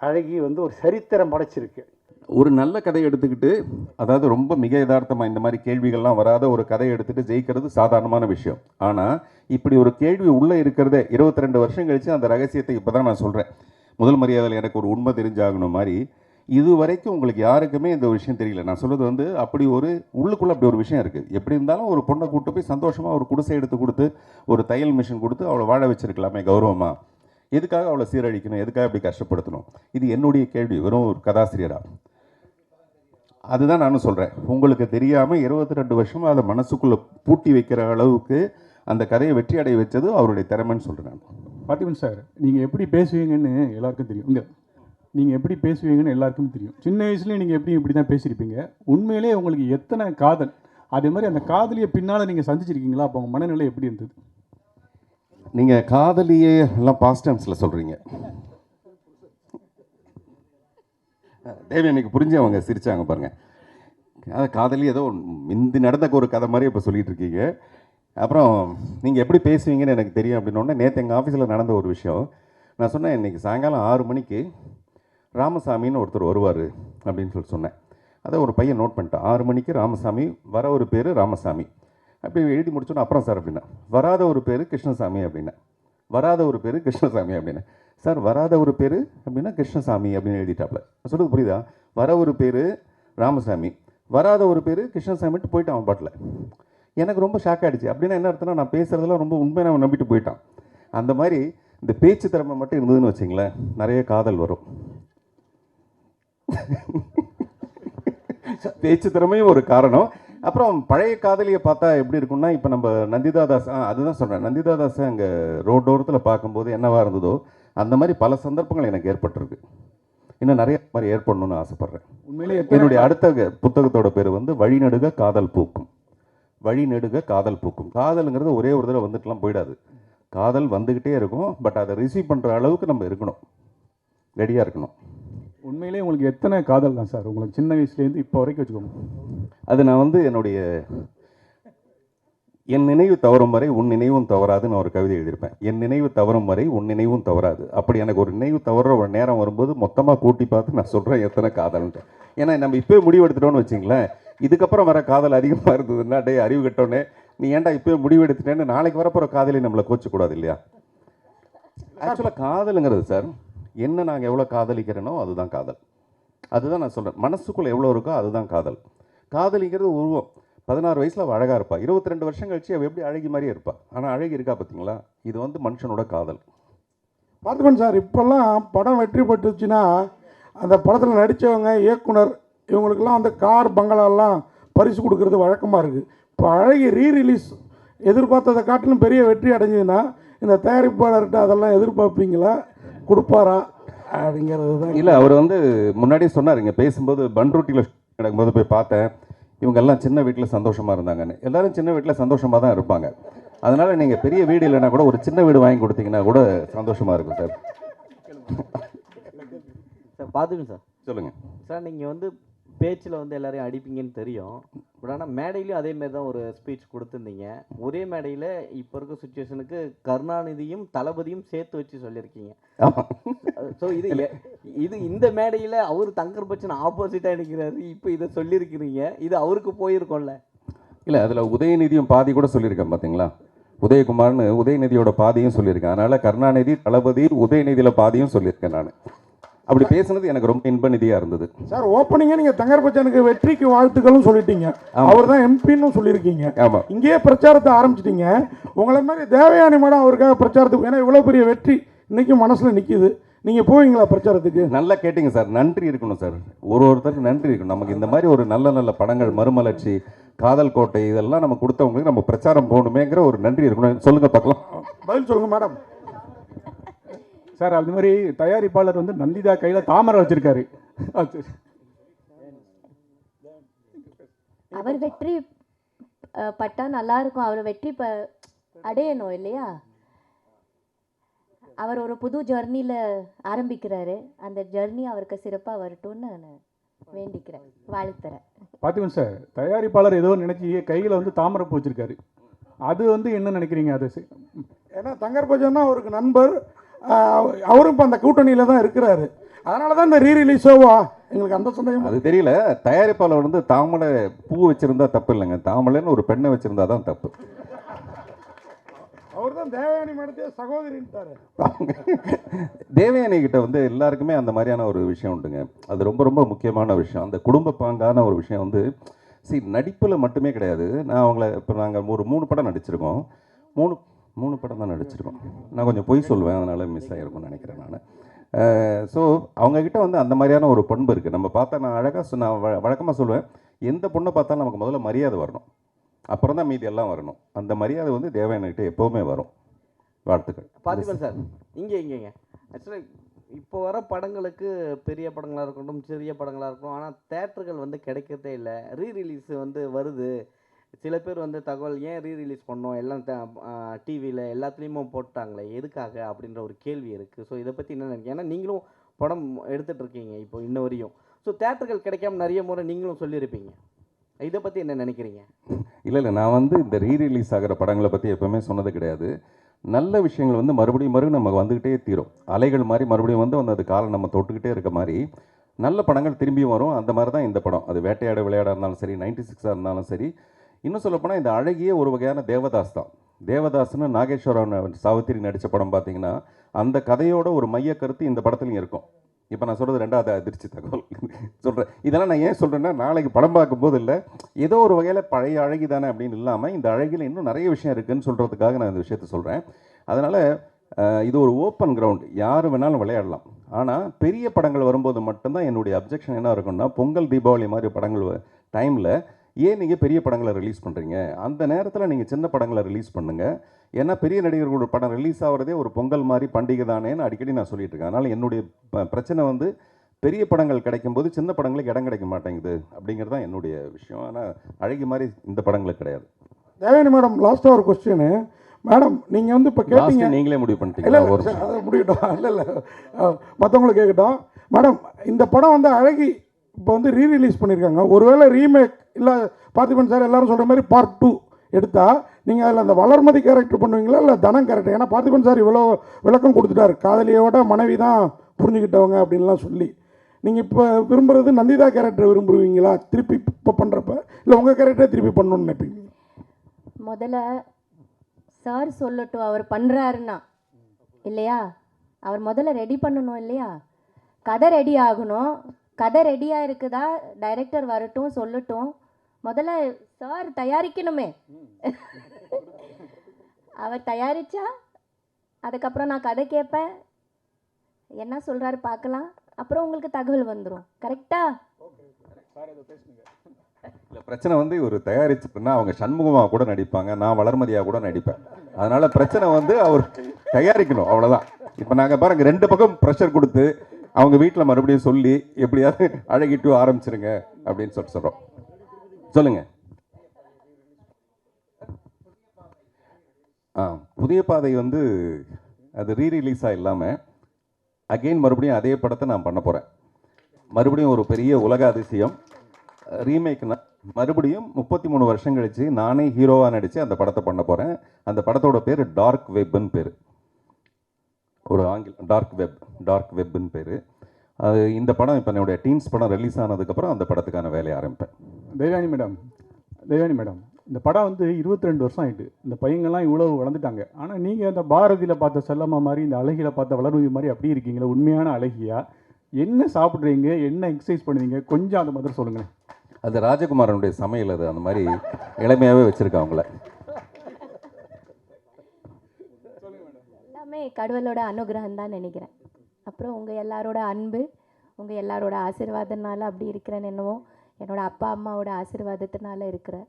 அழகி வந்து ஒரு சரித்திரம் படைச்சிருக்கு. ஒரு நல்ல கதையை எடுத்துக்கிட்டு, அதாவது ரொம்ப மிக யதார்த்தமாக இந்த மாதிரி கேள்விகள்லாம் வராத ஒரு கதையை எடுத்துகிட்டு ஜெயிக்கிறது சாதாரணமான விஷயம். ஆனால் இப்படி ஒரு கேள்வி உள்ளே இருக்கிறதே 22 வருஷம் கழித்து அந்த ரகசியத்தை இப்போ தான் நான் சொல்கிறேன். முதல் மரியாதையில் எனக்கு ஒரு உண்மை தெரிஞ்சாகணும் மாதிரி இது வரைக்கும் உங்களுக்கு யாருக்குமே இந்த விஷயம் தெரியல. நான் சொல்கிறது வந்து அப்படி ஒரு உள்ளுக்குள்ளே அப்படி ஒரு விஷயம் இருக்குது. எப்படி இருந்தாலும் ஒரு பொண்ணை கூப்பிட்டு போய் சந்தோஷமாக ஒரு குடிசை எடுத்து கொடுத்து ஒரு தையல் மிஷின் கொடுத்து அவளை வாழ வச்சிருக்கலாமே கௌரவமாக, எதுக்காக அவளை சீரழிக்கணும், எதுக்காக இப்படி கஷ்டப்படுத்தணும்? இது என்னுடைய கேள்வி, வெறும் ஒரு கதாசிரியராக. அதுதான் நானும் சொல்கிறேன், உங்களுக்கு தெரியாமல் 22 வருஷமாக அதை மனசுக்குள்ளே பூட்டி வைக்கிற அளவுக்கு அந்த கதையை வெற்றி அடைய வச்சது அவருடைய திறமைன்னு சொல்கிறேன். பார்த்திபன் சார், நீங்கள் எப்படி பேசுவீங்கன்னு எல்லாருக்கும் தெரியும். இங்கே நீங்கள் எப்படி பேசுவீங்கன்னு எல்லாருக்கும் தெரியும். சின்ன வயசுலேயும் நீங்கள் இப்படி தான் பேசியிருப்பீங்க. உண்மையிலே உங்களுக்கு எத்தனை காதல், அதே மாதிரி அந்த காதலியை பின்னால் நீங்கள் சந்திச்சிருக்கீங்களா? அப்போ உங்கள் மனநிலை எப்படி இருந்தது? நீங்கள் காதலியே எல்லாம் பாஸ்ட் டென்ஸில் சொல்கிறீங்க. தேவி எனக்கு புரிஞ்சு அவங்க சிரிச்சாங்க பாருங்கள். அது காதலி ஏதோ முந்தி நடந்த ஒரு கதை மாதிரி இப்போ சொல்லிகிட்டு இருக்கீங்க. அப்புறம் நீங்கள் எப்படி பேசுவீங்கன்னு எனக்கு தெரியும் அப்படின்னோடனே நேற்று எங்கள் ஆஃபீஸில் நடந்த ஒரு விஷயம் நான் சொன்னேன். இன்றைக்கி சாயங்காலம் 6 மணிக்கு ராமசாமின்னு ஒருத்தர் வருவார் அப்படின்னு சொன்னேன். அதை ஒரு பையன் நோட் பண்ணிட்டான். 6 மணிக்கு ராமசாமி, வர ஒரு பேர் ராமசாமி அப்படி எழுதி முடிச்சோன்னா அப்புறம் சார் அப்படின்னா வராத ஒரு பேர் கிருஷ்ணசாமி அப்படின்னா, வராத ஒரு பேர் கிருஷ்ணசாமி அப்படின்னா, சார் வராத ஒரு பேர் அப்படின்னா கிருஷ்ணசாமி அப்படின்னு எழுதிட்டாப்ல. சொல்கிறது புரியுதா? வர ஒரு பேர் ராமசாமி, வராத ஒரு பேர் கிருஷ்ணசாமிட்டு போயிட்டான் அவன் பாட்டில். எனக்கு ரொம்ப ஷாக் ஆகிடுச்சு. அப்படின்னா என்ன அர்த்தம்னா நான் பேசுகிறதெல்லாம் ரொம்ப உண்மையை அவன் நம்பிட்டு போயிட்டான். அந்த மாதிரி இந்த பேச்சு திறமை மட்டும் இருந்ததுன்னு வச்சிங்களேன், நிறைய காதல் வரும். பேச்சு திறமையும் ஒரு காரணம். அப்புறம் பழைய காதலியை பார்த்தா எப்படி இருக்கும்னா, இப்போ நம்ம நந்திதா தாஸ், அதுதான் சொல்கிறேன், நந்திதா தாஸை அங்கே ரோட்டோரத்தில் பார்க்கும்போது என்னவா இருந்ததோ அந்த மாதிரி பல சந்தர்ப்பங்கள் எனக்கு ஏற்பட்டிருக்கு. இன்னும் நிறைய மாதிரி ஏற்படணும்னு ஆசைப்பட்றேன். உண்மையிலே என்னுடைய அடுத்த புத்தகத்தோட பேர் வந்து வழிநடுக காதல் பூக்கும். வழிநடுக காதல் பூக்கும். காதலுங்கிறது ஒரே ஒரு தடவை வந்துட்டுலாம் போயிடாது. காதல் வந்துக்கிட்டே இருக்கும். பட் அதை ரிசீவ் பண்ணுற அளவுக்கு நம்ம இருக்கணும், ரெடியாக இருக்கணும். உண்மையிலே உங்களுக்கு எத்தனை காதல் தான் சார் உங்களுக்கு சின்ன வயசுலேருந்து இப்போ வரைக்கும் வச்சுக்கோங்க? அது நான் வந்து என்னுடைய என் நினைவு தவறும் வரை உன் நினைவும் தவறாதுன்னு ஒரு கவிதை எழுதியிருப்பேன். என் நினைவு தவறும் வரை உன் நினைவும் தவறாது. அப்படி எனக்கு ஒரு நினைவு தவற ஒரு நேரம் வரும்போது மொத்தமாக கூட்டி பார்த்து நான் சொல்கிறேன் எத்தனை காதல்ன்ட்டு. ஏன்னா நம்ம இப்போயே முடிவெடுத்துட்டோன்னு வச்சிங்களேன், இதுக்கப்புறம் வர காதல் அதிகமாக இருந்ததுன்னா டே அறிவு கட்டோன்னே நீ ஏன்டா இப்போயே முடிவெடுத்துட்டேன்னு நாளைக்கு வரப்போகிற காதலி நம்மளை கோச்சக்கூடாது இல்லையா? ஆக்சுவலாக காதலுங்கிறது சார் என்ன, நாங்கள் எவ்வளோ காதலிக்கிறேனோ அதுதான் காதல். அதுதான் நான் சொல்கிறேன். மனசுக்குள்ளே எவ்வளோ இருக்கோ அதுதான் காதல். காதலிங்கிறது உருவம். 16 வயசில் அவள் அழகாக இருப்பாள், 22 வருஷம் கழிச்சு அவள் எப்படி அழகி மாதிரியே இருப்பாள். ஆனால் அழகி இருக்கா பார்த்தீங்களா? இது வந்து மனுஷனோட காதல். பார்த்துப்பேன் சார். இப்போல்லாம் படம் வெற்றி பெற்றுச்சுன்னா அந்த படத்தில் நடித்தவங்க, இயக்குனர், இவங்களுக்கெல்லாம் அந்த கார் பங்களாலாம் பரிசு கொடுக்கறது வழக்கமாக இருக்குது. இப்போ அழகி ரீரிலீஸ் எதிர்பார்த்ததை காட்டிலும் பெரிய வெற்றி அடைஞ்சதுன்னா இந்த தயாரிப்பாளர்கிட்ட அதெல்லாம் எதிர்பார்ப்பீங்களா, கொடுப்பாரா அப்படிங்கிறது தான். இல்லை, அவர் வந்து முன்னாடியே சொன்னார், இங்கே பேசும்போது பன்ருட்டியில் நடக்கும்போது போய் பார்த்தேன், இவங்கெல்லாம் சின்ன வீட்டில் சந்தோஷமாக இருந்தாங்கன்னு. எல்லோரும் சின்ன வீட்டில் சந்தோஷமாக தான் இருப்பாங்க. அதனால் நீங்கள் பெரிய வீடு இல்லைன்னா கூட ஒரு சின்ன வீடு வாங்கி கொடுத்தீங்கன்னா கூட சந்தோஷமாக இருக்கும் சார். சார் பார்த்துக்கங்க சார். சொல்லுங்கள் சார். நீங்கள் வந்து பேச்சில் வந்து எல்லாரையும் அடிப்பீங்கன்னு தெரியும். பட் ஆனால் மேடையிலையும் அதேமாரி தான் ஒரு ஸ்பீச் கொடுத்துருந்தீங்க. ஒரே மேடையில் இப்போ இருக்க சுச்சுவேஷனுக்கு கருணாநிதியும் தளபதியும் சேர்த்து வச்சு சொல்லியிருக்கீங்க. ஸோ இது இந்த மேடையில் அவர் தங்கர் பச்சன் ஆப்போசிட்டாக நிற்கிறாரு. இப்போ இதை சொல்லியிருக்கிறீங்க, இது அவருக்கு போயிருக்கோம்ல. இல்லை, அதில் உதயநிதியும் பாதி கூட சொல்லியிருக்கேன் பார்த்தீங்களா? உதயகுமார்னு உதயநிதியோட பாதியும் சொல்லியிருக்கேன். அதனால் கருணாநிதி, தளபதி, உதயநிதியில் பாதியும் சொல்லியிருக்கேன் நான். அப்படி பேசுனது எனக்கு ரொம்ப இன்ப நிதியாக இருந்தது சார். ஓப்பனிங்காக நீங்கள் தங்கர் பச்சனுக்கு வெற்றிக்கு வாழ்த்துக்களும் சொல்லிட்டீங்க, அவர் தான் எம்பின்னு சொல்லியிருக்கீங்க. ஆமாம், இங்கேயே பிரச்சாரத்தை ஆரம்பிச்சிட்டீங்க. உங்களை மாதிரி தேவயானி மேடம் அவருக்காக பிரச்சாரத்துக்கு, ஏன்னா இவ்வளோ பெரிய வெற்றி இன்றைக்கும் மனசில் நிற்கிது, நீங்கள் போவீங்களா பிரச்சாரத்துக்கு? நல்லா கேட்டிங்க சார். நன்றி இருக்கணும் சார், ஒருத்தருக்கு நன்றி இருக்கணும். நமக்கு இந்த மாதிரி ஒரு நல்ல நல்ல படங்கள், மறுமலர்ச்சி, காதல் கோட்டை, இதெல்லாம் நம்ம கொடுத்தவங்களுக்கு நம்ம பிரச்சாரம் போகணுமேங்கிற ஒரு நன்றி இருக்கணும். சொல்லுங்கள் பார்க்கலாம். பதில் சொல்லுங்கள் மேடம். சார், அது மாதிரி தயாரிப்பாளர் வந்து நந்திதா கையில் தாமரை வச்சிருக்காரு. அவர் வெற்றி பட்டா நல்லா இருக்கும். அவர் வெற்றி அடையணும் இல்லையா? அவர் ஒரு புது ஜர்னியில் ஆரம்பிக்கிறாரு. அந்த ஜர்னி அவருக்கு சிறப்பாக வரட்டும்னு நான் வேண்டிக்கிறேன், வாழ்த்துறேன். பார்த்துக்கோங்க சார், தயாரிப்பாளர் ஏதோ நினைச்சி கையில் வந்து தாமரை பூ வச்சிருக்காரு. அது வந்து என்ன நினைக்கிறீங்க? அது ஏன்னா தங்கர் பச்சன்னா அவருக்கு நண்பர், அவரும் இப்போ அந்த கூட்டணியில் தான் இருக்கிறாரு. அதனால தான் இந்த ரீரிலீஸோவா எங்களுக்கு அந்த சந்தேகம். அது தெரியல. தயாரிப்பாளர் வந்து தாமரை பூ வச்சிருந்தா தப்பு இல்லைங்க, தாமரைன்னு ஒரு பெண்ணை வச்சிருந்தா தான் தப்பு. அவர் தான் தேவயானி மேடத்தையே சகோதரின்ட்டாரு. தேவயானி கிட்ட வந்து எல்லாருக்குமே அந்த மாதிரியான ஒரு விஷயம் உண்டுங்க. அது ரொம்ப ரொம்ப முக்கியமான விஷயம். அந்த குடும்ப பாங்கான ஒரு விஷயம் வந்து நடிப்பில் மட்டுமே கிடையாது. நான் அவங்கள இப்போ நாங்கள் ஒரு 3 படம் நடிச்சிருக்கோம். மூணு படம் தான் நடிச்சிருக்கோம். நான் கொஞ்சம் பொய் சொல்லுவேன், அதனால் மிஸ் ஆகிருக்கும்னு நினைக்கிறேன் நான். ஸோ அவங்கக்கிட்ட வந்து அந்த மாதிரியான ஒரு பண்பு இருக்குது. நம்ம பார்த்தா, நான் அழகாக நான் வழக்கமாக சொல்லுவேன், எந்த பொண்ணை பார்த்தாலும் நமக்கு முதல்ல மரியாதை வரணும், அப்புறம் தான் மீதி எல்லாம் வரணும். அந்த மரியாதை வந்து தேவயானிகிட்ட எப்போவுமே வரும். வாழ்த்துக்கள். பார்த்துக்கலாம் சார். இங்கேங்க ஆக்சுவலாக இப்போ வர படங்களுக்கு பெரிய படங்களாக இருக்கட்டும், சிறிய படங்களாக இருக்கட்டும், ஆனால் தேட்டர்கள் வந்து கிடைக்கிறதே இல்லை. ரீரிலீஸ் வந்து வருது. சில பேர் வந்து தகவல் ஏன் ரீரிலீஸ் பண்ணோம், எல்லாம் டிவியில் எல்லாத்துலேயுமே போட்டாங்களே, எதுக்காக அப்படின்ற ஒரு கேள்வி இருக்குது. ஸோ இதை பற்றி என்ன நினைக்கிறேன்? ஏன்னா நீங்களும் படம் எடுத்துகிட்டு இருக்கீங்க இப்போ இன்ன வரையும். ஸோ தேட்டர்கள் கிடைக்காம நிறைய முறை நீங்களும் சொல்லியிருப்பீங்க. இதை பற்றி என்ன நினைக்கிறீங்க? இல்லை, நான் வந்து இந்த ரீரிலீஸ் ஆகிற படங்களை பற்றி எப்போவுமே சொன்னது கிடையாது. நல்ல விஷயங்கள் வந்து மறுபடியும் நமக்கு வந்துக்கிட்டே தீரும். அலைகள் மாதிரி மறுபடியும் வந்து அது காலம் நம்ம தொட்டுக்கிட்டே இருக்க மாதிரி நல்ல படங்கள் திரும்பியும் வரும். அந்த மாதிரி தான் இந்த படம். அது வேட்டையாட விளையாட இருந்தாலும் சரி, 96 இருந்தாலும் சரி. இன்னும் சொல்லப்போனால் இந்த அழகிய ஒரு வகையான தேவதாஸ் தான். தேவதாஸ்னு நாகேஸ்வரன் சாவித்திரி நடித்த படம் பார்த்தீங்கன்னா அந்த கதையோட ஒரு மைய கருத்து இந்த படத்துலையும் இருக்கும். இப்போ நான் சொல்கிறது 2வது அதிர்ச்சி தகவல் சொல்கிறேன். இதெல்லாம் நான் ஏன் சொல்கிறேன்னா, நாளைக்கு படம் பார்க்கும்போது இல்லை, ஏதோ ஒரு வகையில் பழைய அழகி தானே அப்படின்னு இல்லாமல் இந்த அழகில் இன்னும் நிறைய விஷயம் இருக்குதுன்னு சொல்கிறதுக்காக நான் இந்த விஷயத்த சொல்கிறேன். அதனால் இது ஒரு ஓப்பன் கிரவுண்ட், யார் வேணாலும் விளையாடலாம். ஆனால் பெரிய படங்கள் வரும்போது மட்டும்தான் என்னுடைய அப்ஜெக்ஷன் என்ன இருக்குன்னா, பொங்கல் தீபாவளி மாதிரி படங்கள் டைமில் ஏன் நீங்கள் பெரிய படங்களை ரிலீஸ் பண்ணுறீங்க? அந்த நேரத்தில் நீங்கள் சின்ன படங்களை ரிலீஸ் பண்ணுங்கள். ஏன்னா பெரிய நடிகர்களோட படம் ரிலீஸ் ஆகிறதே ஒரு பொங்கல் மாதிரி பண்டிகை தானேன்னு அடிக்கடி நான் சொல்லிட்டு இருக்கேன். அதனால் என்னுடைய பிரச்சனை வந்து பெரிய படங்கள் கிடைக்கும்போது சின்ன படங்களுக்கு இடம் கிடைக்க மாட்டேங்குது அப்படிங்கிறது தான் என்னுடைய விஷயம். ஆனால் அழகி மாதிரி இந்த படங்களுக்கு கிடையாது. தேவயானி மேடம், லாஸ்ட்டாக ஒரு கொஸ்டின் மேடம். நீங்கள் வந்து இப்போ கேட்டீங்க, நீங்களே முடிவு பண்ணிட்டீங்க. இல்லை அதை முடிக்கட்டும், இல்லை மற்றவங்களை கேட்கட்டும். மேடம், இந்த படம் வந்து அழகி இப்போ வந்து ரீரிலீஸ் பண்ணியிருக்காங்க. ஒருவேளை ரீமேக் இல்லை பார்த்திபன் சார் எல்லாரும் சொல்கிற மாதிரி பார்ட் 2 எடுத்தால் நீங்கள் அதில் அந்த வளர்மதி கேரக்டர் பண்ணுவீங்களா இல்லை தனம் கேரக்டர்? ஏன்னா பார்த்திபன் சார் இவ்வளோ விளக்கம் கொடுத்துட்டாரு, காதலியோட மனைவி தான் புரிஞ்சுக்கிட்டவங்க அப்படின்லாம் சொல்லி. நீங்கள் இப்போ விரும்புகிறது நந்திதா கேரக்டர் விரும்புவீங்களா திருப்பி இப்போ பண்ணுறப்ப, இல்லை உங்கள் கேரக்டரை திருப்பி பண்ணணும்னு நினைப்பீங்க? முதல்ல சார் சொல்லட்டும், அவர் பண்ணுறாருன்னா இல்லையா? அவர் முதல்ல ரெடி பண்ணணும் இல்லையா? கதை ரெடி ஆகணும், கதை ரெடியாக இருக்குதா, டைரக்டர் வரட்டும் சொல்லட்டும், முதல்ல சார் தயாரிக்கணுமே. அவர் தயாரித்தா அதுக்கப்புறம் நான் கதை கேட்பேன், என்ன சொல்கிறாரு பார்க்கலாம், அப்புறம் உங்களுக்கு தகவல் வந்துடும். கரெக்டா? இல்லை, பிரச்சனை வந்து ஒரு தயாரிச்சுட்டுனா அவங்க சண்முகமாக கூட நடிப்பாங்க, நான் வளர்மதியாக கூட நடிப்பேன். அதனால பிரச்சனை வந்து அவர் தயாரிக்கணும், அவ்வளோதான். இப்போ நாங்கள் பாருங்க 2 பக்கம் ப்ரெஷர் கொடுத்து அவங்க வீட்டில் மறுபடியும் சொல்லி எப்படியாவது அழகிட்டு ஆரம்பிச்சிருங்க அப்படின்னு சொல்கிறோம். சொல்லுங்க. புதிய பாதை வந்து அது ரீரிலீஸாக இல்லாமல் அகெயின் மறுபடியும் அதே படத்தை நான் பண்ண போகிறேன். மறுபடியும் ஒரு பெரிய உலக அதிசயம் ரீமேக்னா மறுபடியும் 33 வருஷம் கழிச்சு நானே ஹீரோவாக நடித்து அந்த படத்தை பண்ண போகிறேன். அந்த படத்தோட பேர் டார்க் வெப்னு பேர். ஒரு டார்க் வெப்னு பேர். அது இந்த படம் இப்போ என்னுடைய டீன்ஸ் படம் ரிலீஸ் ஆனதுக்கப்புறம் அந்த படத்துக்கான வேலையை ஆரம்பிப்பேன். தேவயானி மேடம், இந்த படம் வந்து 22 வருஷம் ஆகிட்டு. இந்த பையங்கள்லாம் இவ்வளோ வளர்ந்துட்டாங்க. ஆனால் நீங்கள் அந்த பாரதியில் பார்த்த செல்லம்மா மாதிரி, இந்த அழகியில் பார்த்த வளர்மதி மாதிரி அப்படி இருக்கீங்களா? உண்மையான அழகியா? என்ன சாப்பிட்றீங்க, என்ன எக்ஸசைஸ் பண்ணுவீங்க, கொஞ்சம் அந்த மாதிரி சொல்லுங்களேன். அது ராஜகுமாரனுடைய சமையல், அது அந்த மாதிரி இளமையாகவே வச்சுருக்கேன் அவங்கள. எல்லாமே கடவுளோட அனுகிரகம் தான் நினைக்கிறேன். அப்புறம் உங்கள் எல்லாரோட அன்பு, உங்கள் எல்லாரோட ஆசீர்வாதத்தினால அப்படி இருக்கிறேன்னு என்னவோ, என்னோட அப்பா அம்மாவோட ஆசீர்வாதத்தினால இருக்கிறேன்.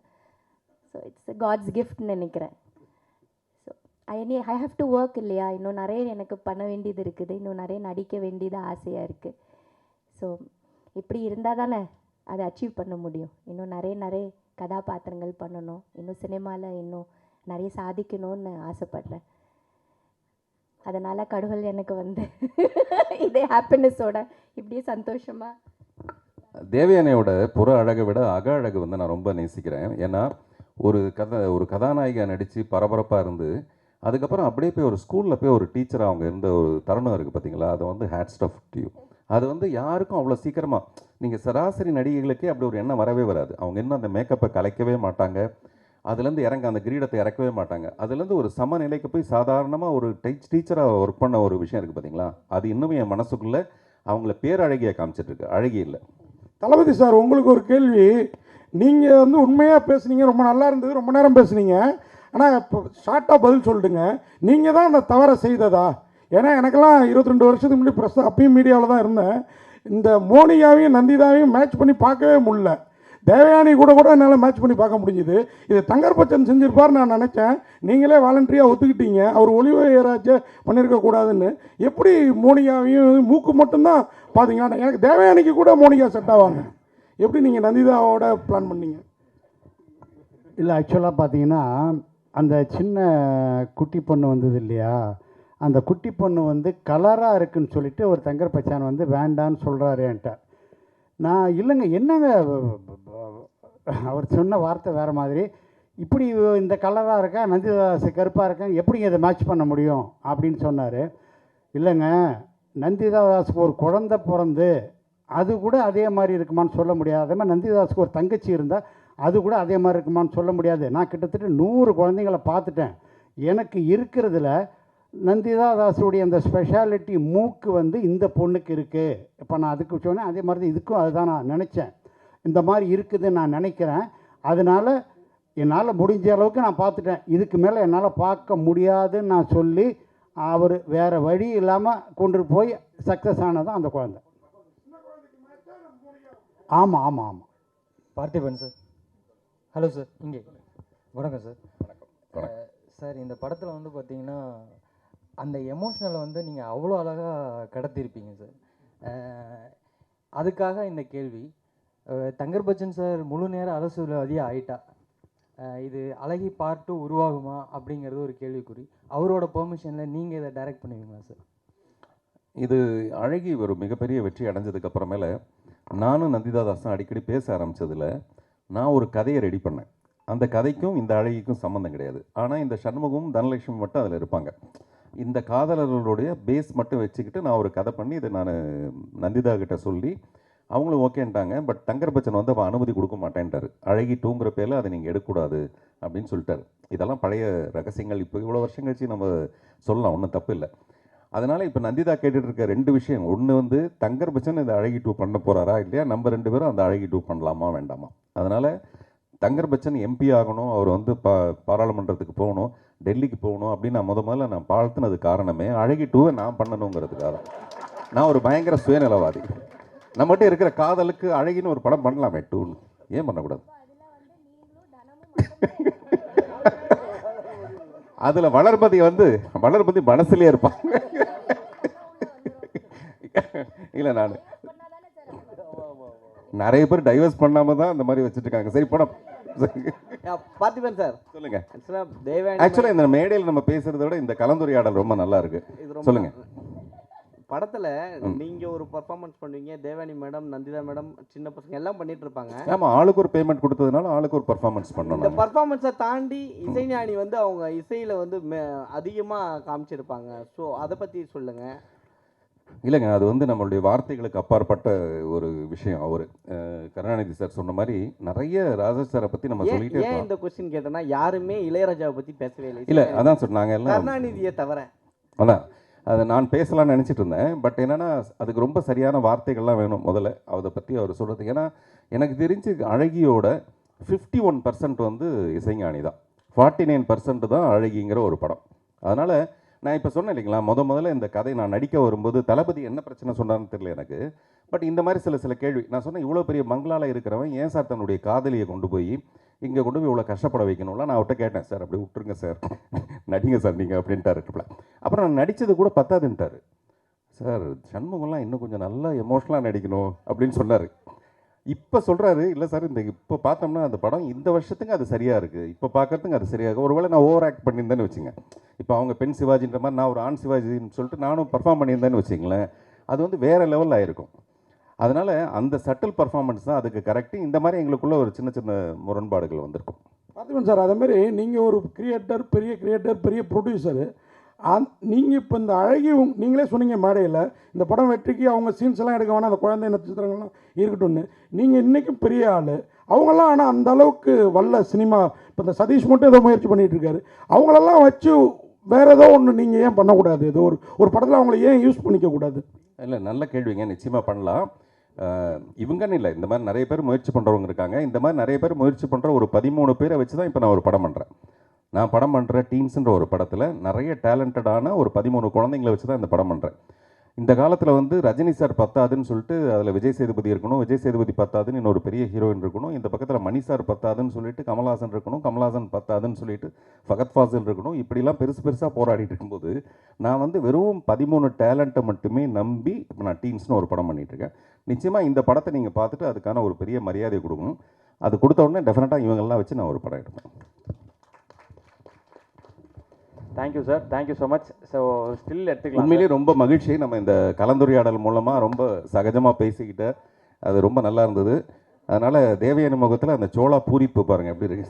ஸோ இட்ஸ் காட்ஸ் கிஃப்ட்னு நினைக்கிறேன். So I have to work இல்லையா? இன்னும் நிறைய எனக்கு பண்ண வேண்டியது இருக்குது, இன்னும் நிறைய நடிக்க வேண்டியது ஆசையாக இருக்குது. ஸோ இப்படி இருந்தால் தானே அதை அச்சீவ் பண்ண முடியும். இன்னும் நிறைய கதாபாத்திரங்கள் பண்ணணும், இன்னும் சினிமாவில் இன்னும் நிறைய சாதிக்கணும்னு ஆசைப்பட்றேன். அதனால் கடவுள் எனக்கு வந்து இதே ஹாப்பினஸோட இப்படியே சந்தோஷமாக. தேவயானையோட புற அழகை விட அக அழகு வந்து நான் ரொம்ப நேசிக்கிறேன். ஏன்னா ஒரு கதாநாயகியாக நடித்து பரபரப்பாக இருந்து அதுக்கப்புறம் அப்படியே போய் ஒரு ஸ்கூலில் போய் ஒரு டீச்சராக அவங்க இருந்த ஒரு தருணம் இருக்குது பார்த்தீங்களா? அதை வந்து ஹேட்ஸ் ஆஃப் டு யூ. அது வந்து யாருக்கும் அவ்வளோ சீக்கிரமாக, நீங்கள் சராசரி நடிகைகளுக்கே அப்படி ஒரு எண்ணம் வரவே வராது. அவங்க இன்னும் அந்த மேக்கப்பை கலைக்கவே மாட்டாங்க, அதுலேருந்து அந்த கிரீடத்தை இறக்கவே மாட்டாங்க. அதுலேருந்து ஒரு சமநிலைக்கு போய் சாதாரணமாக ஒரு டீச்சராக ஒர்க் பண்ண ஒரு விஷயம் இருக்குது பார்த்தீங்களா? அது இன்னும் என் மனசுக்குள்ளே அவங்கள பேரழகியாக காமிச்சிட்ருக்கு, அழகி இல்லை. தளபதி சார், உங்களுக்கு ஒரு கேள்வி. நீங்கள் வந்து உண்மையாக பேசுனீங்க, ரொம்ப நல்லா இருந்தது, ரொம்ப நேரம் பேசுனீங்க. ஆனால் இப்போ ஷார்ட்டாக பதில் சொல்லிட்டுங்க, நீங்கள் தான் அந்த தவறை செய்ததா? ஏன்னா எனக்கெல்லாம் 22 வருஷத்துக்கு முன்னாடி ப்ரெஸ், அப்பயும் மீடியாவில் தான் இருந்தேன். இந்த மோனிகாவையும் நந்திதாவையும் மேட்ச் பண்ணி பார்க்கவே முடியல. தேவயானி கூட என்னால் மேட்ச் பண்ணி பார்க்க முடிஞ்சுது. இது தங்கர் பச்சன் செஞ்சிருப்பார் நான் நினச்சேன். நீங்களே வாலண்டரியாக ஒத்துக்கிட்டீங்க அவர் ஒளிவராஜை பண்ணியிருக்கக்கூடாதுன்னு. எப்படி மோனிகாவையும் மூக்கு மட்டும்தான் பார்த்தீங்கன்னா, எனக்கு தேவயானிக்கு கூட மோனிகா செட் ஆவாங்க. எப்படி நீங்கள் நந்திதாவோட பிளான் பண்ணீங்க? இல்லை, ஆக்சுவலாக பார்த்தீங்கன்னா அந்த சின்ன குட்டி பொண்ணு வந்தது இல்லையா, அந்த குட்டி பொண்ணு வந்து கலராக இருக்குன்னு சொல்லிட்டு ஒரு தங்கர் பச்சான் வந்து வேண்டான்னு சொல்கிறாரு என்கிட்ட. நான் இல்லைங்க, என்னங்க அவர் சொன்ன வார்த்தை வேறு மாதிரி. இப்படி இந்த கலராக இருக்கா, நந்திதாஸ் கருப்பாக இருக்கா, எப்படிங்க இதை மேட்ச் பண்ண முடியும் அப்படின்னு சொன்னார். இல்லைங்க, நந்திதாஸுக்கு ஒரு குழந்தை பிறந்து அது கூட அதே மாதிரி இருக்குமான்னு சொல்ல முடியாது. அதே மாதிரி நந்திதாஸுக்கு ஒரு தங்கச்சி இருந்தால் அது கூட அதே மாதிரி இருக்குமான்னு சொல்ல முடியாது. நான் கிட்டத்தட்ட 100 குழந்தைங்களை பார்த்துட்டேன். எனக்கு இருக்கிறதுல நந்திதாஸுடைய அந்த ஸ்பெஷாலிட்டி மூக்கு வந்து இந்த பொண்ணுக்கு இருக்குது. இப்போ நான் அதுக்கு சொன்னேன், அதே மாதிரி தான் இதுக்கும் அதுதான் நான் நினச்சேன். இந்த மாதிரி இருக்குதுன்னு நான் நினைக்கிறேன். அதனால் என்னால் முடிஞ்ச அளவுக்கு நான் பார்த்துட்டேன். இதுக்கு மேலே என்னால் பார்க்க முடியாதுன்னு நான் சொல்லி அவர் வேறு வழி இல்லாமல் கொண்டு போய் சக்ஸஸ் ஆனதான் அந்த குழந்தை. ஆமாம் ஆமாம் ஆமாம். பார்த்திபன் சார். Hello sir. இங்கே வணக்கம் சார். வணக்கம் சார். இந்த படத்தில் வந்து பார்த்தீங்கன்னா அந்த எமோஷ்னலை வந்து நீங்கள் அவ்வளோ அழகாக கடத்திருப்பீங்க சார். அதுக்காக இந்த கேள்வி. தங்கர் பச்சன் சார் முழு நேர அரசியல்வாதியாக ஆயிட்டா, இது அழகி பார்ட் 2 உருவாகுமா அப்படிங்கிறது ஒரு கேள்விக்குறி. அவரோட பெர்மிஷனில் நீங்கள் இதை டைரக்ட் பண்ணுவீங்களா சார்? இது அழகி ஒரு மிகப்பெரிய வெற்றி அடைஞ்சதுக்கு அப்புறமேல நானும் நந்திதாதாஸும் அடிக்கடி பேச ஆரம்பித்ததில் நான் ஒரு கதையை ரெடி பண்ணேன். அந்த கதைக்கும் இந்த அழகிக்கும் சம்மந்தம் கிடையாது. ஆனால் இந்த சண்முகமும் தனலட்சுமி மட்டும் அதில் இருப்பாங்க. இந்த காதலர்களுடைய பேஸ் மட்டும் வச்சுக்கிட்டு நான் ஒரு கதை பண்ணி இதை நான் நந்திதா கிட்ட சொல்லி அவங்களும் ஓகேன்ட்டாங்க. பட் தங்கர் பச்சன் வந்து அவள் அனுமதி கொடுக்க மாட்டேன்ட்டார். அழகி 2ங்கிற பேரில் அதை நீங்கள் எடுக்கக்கூடாது அப்படின்னு சொல்லிட்டார். இதெல்லாம் பழைய ரகசியங்கள். இப்போ இவ்வளோ வருஷம் கழிச்சு நம்ம சொல்லலாம், ஒன்றும் தப்பு இல்லை. அதனால் இப்போ நந்திதா கேட்டுட்டு இருக்க 2 விஷயம். ஒன்று வந்து தங்கர் பச்சன் இந்த அழகி 2 பண்ண போகிறாரா இல்லையா, நம்ம 2 பேரும் அந்த அழகி 2 பண்ணலாமா வேண்டாமா. அதனால் தங்கர் பச்சன் எம்பி ஆகணும், அவர் வந்து பாராளுமன்றத்துக்கு போகணும், டெல்லிக்கு போகணும் அப்படின்னு நான் முதல்ல நான் வாழ்த்துனது காரணமே அழகி 2வை நான் பண்ணணுங்கிறதுக்காக. நான் ஒரு பயங்கர சுயநலவாதி. நம்மகிட்ட இருக்கிற காதலுக்கு அழகின்னு ஒரு படம் பண்ணலாமே 2ன்னு, ஏன் பண்ணக்கூடாது? அதில் வளர்மதி மனசுலேயே இருப்பாங்க. இல்லை, நான் நிறைய பேர் டைவர்ஸ் பண்ணாம தான் அந்த மாதிரி வச்சுட்டு இருக்காங்க. சரி படம் பார்த்திபன் சார் சொல்லுங்க. தேவயானி ஆக்சுவலாக இந்த மேடையில் நம்ம பேசுறத விட இந்த கலந்துரையாடல் ரொம்ப நல்லா இருக்கு. சொல்லுங்க. படத்துல நீங்க ஒரு பர்ஃபார்மன்ஸ் பண்ணுவீங்க, தேவயானி மேடம், நந்திதா மேடம், சின்ன பசங்க எல்லாம் பண்ணிட்டு இருப்பாங்க. ஆமா, ஆளுக்கு ஒரு பேமெண்ட் கொடுத்ததுனால ஆளுக்கு ஒரு பர்ஃபார்மன்ஸ் பண்ணணும். இந்த பர்ஃபார்மன்ஸை தாண்டி இசைஞானி வந்து அவங்க இசையில வந்து அதிகமா காமிச்சிருப்பாங்க. ஸோ அதை பத்தி சொல்லுங்க. இல்லைங்க, அது வந்து நம்மளுடைய வார்த்தைகளுக்கு அப்பாற்பட்ட ஒரு விஷயம். அவர் கருணாநிதி சார் சொன்ன மாதிரி நிறைய ராஜா சாரை பற்றி நம்ம சொல்லிட்டே ஏன் இருக்கோம். இந்த கொஸ்டின் கேட்டேன்னா, யாருமே இளையராஜாவை பற்றி பேசவே இல்லை. இல்லை, அதான் சொன்னாங்க எல்லாம் கருணாநிதியை தவிர. அதான் அதை நான் பேசலாம்னு நினச்சிட்டு இருந்தேன். பட் என்னென்னா அதுக்கு ரொம்ப சரியான வார்த்தைகள்லாம் வேணும் முதல்ல அதை பற்றி அவர் சொல்கிறதுக்கு. ஏன்னா எனக்கு தெரிஞ்சு அழகியோட 51% வந்து இசைஞானி தான், 49% தான் அழகிங்கிற ஒரு படம். அதனால் நான் இப்போ சொன்னேன் இல்லைங்களா, முதல்ல இந்த கதை நான் நடிக்க வரும்போது தளபதி என்ன பிரச்சனை சொன்னார்னு தெரியல எனக்கு. பட் இந்த மாதிரி சில கேள்வி நான் சொன்னேன். இவ்வளோ பெரிய பங்களாவில் இருக்கிறவன் ஏன் சார் தன்னுடைய காதலியை கொண்டு போய் இங்கே கொண்டு போய் இவ்வளோ கஷ்டப்பட வைக்கணும்ல. நான் அவர்கிட்ட கேட்டேன், சார் அப்படி விட்டுருங்க சார், நடிங்க சார் நீங்கள் அப்படின்ட்டாரு. அப்புறம் நான் நடித்தது கூட பத்தாதுன்ட்டார். சார் சண்முகம்லாம் இன்னும் கொஞ்சம் நல்லா எமோஷ்னலாக நடிக்கணும் அப்படின்னு சொன்னார். இப்போ சொல்கிறாரு, இல்லை சார் இந்த இப்போ பார்த்தோம்னா அந்த படம் இந்த வருஷத்துக்கு அது சரியாக இருக்குது, இப்போ பார்க்குறதுக்கு அது சரியாக இருக்குது. ஒருவேளை நான் ஓவர் ஆக்ட் பண்ணியிருந்தேன்னு வச்சுங்க, இப்போ அவங்க பெண் சிவாஜின்ற மாதிரி நான் ஒரு ஆண் சிவாஜின்னு சொல்லிட்டு நானும் பர்ஃபார்ம் பண்ணியிருந்தேன்னு வச்சிங்களேன், அது வந்து வேறு லெவலில் ஆயிருக்கும். அதனால் அந்த சட்டில் பர்ஃபார்மன்ஸ் தான் அதுக்கு கரெக்டு. இந்த மாதிரி எங்களுக்குள்ள ஒரு சின்ன சின்ன முரண்பாடுகள் வந்திருக்கும். பார்த்திபன் சார், அதேமாதிரி நீங்கள் ஒரு கிரியேட்டர், பெரிய ப்ரொடியூசரு. நீங்கள் இப்போ இந்த அழகி நீங்களே சொன்னீங்க மேடையில், இந்த படம் வெற்றிக்கு அவங்க சீன்ஸ் எல்லாம் எடுக்க வேணாம், அந்த குழந்தை நட்சத்திரங்கள்லாம் இருக்கட்டும்னு. நீங்கள் இன்றைக்கும் பெரிய ஆள், அவங்கெல்லாம் ஆனால் அந்த அளவுக்கு வல்ல சினிமா. இப்போ இந்த சதீஷ் மட்டும் ஏதோ முயற்சி பண்ணிகிட்டு இருக்காரு. அவங்களெல்லாம் வச்சு வேறு ஏதோ ஒன்று நீங்கள் ஏன் பண்ணக்கூடாது? ஏதோ ஒரு படத்தில் அவங்கள ஏன் யூஸ் பண்ணிக்கக்கூடாது? இல்லை, நல்ல கேள்விங்க, நிச்சயமாக பண்ணலாம். இவங்கன்னு இல்லை, இந்த மாதிரி நிறைய பேர் முயற்சி பண்ணுறவங்க இருக்காங்க. இந்த மாதிரி நிறைய பேர் முயற்சி பண்ணுற ஒரு 13 பேரை வச்சு தான் இப்போ நான் ஒரு படம் பண்ணுறேன். நான் படம் பண்ணுற டீன்ஸுன்ற ஒரு படத்தில் நிறைய டேலண்டடான ஒரு 13 குழந்தைங்களை வச்சு தான் இந்த படம் பண்ணுறேன். இந்த காலத்தில் வந்து ரஜினி சார் பத்தாதுன்னு சொல்லிட்டு அதில் விஜய் சேதுபதி இருக்கணும், விஜய் சேதுபதி பத்தாதுன்னு இன்னொரு பெரிய ஹீரோயின் இருக்கணும், இந்த பக்கத்தில் மணி சார் பத்தாதுன்னு சொல்லிட்டு கமல்ஹாசன் இருக்கணும், கமல்ஹாசன் பத்தாதுன்னு சொல்லிட்டு ஃபகத் ஃபாசில் இருக்கணும். இப்படிலாம் பெருசாக போராடிட்டு இருக்கும்போது நான் வந்து வெறும் 13 டேலண்ட்டை மட்டுமே நம்பி இப்போ நான் டீன்ஸ்னு ஒரு படம் பண்ணிகிட்ருக்கேன். நிச்சயமாக இந்த படத்தை நீங்கள் பார்த்துட்டு அதுக்கான ஒரு பெரிய மரியாதை கொடுக்கணும். அது கொடுத்த உடனே டெஃபினட்டாக இவங்கெல்லாம் வச்சு நான் ஒரு படம் எடுப்பேன். Thank you sir, thank you so much. So still எடுத்துக்கலாம். உண்மையிலேயே ரொம்ப மகிழ்ச்சி, நம்ம இந்த கலந்துரையாடல் மூலமாக ரொம்ப சகஜமாக பேசிக்கிட்ட, அது ரொம்ப நல்லா இருந்தது. அதனால் தேவயானி முகத்தில் அந்த சோளா பூரிப்பு பாருங்கள் எப்படி இருக்கு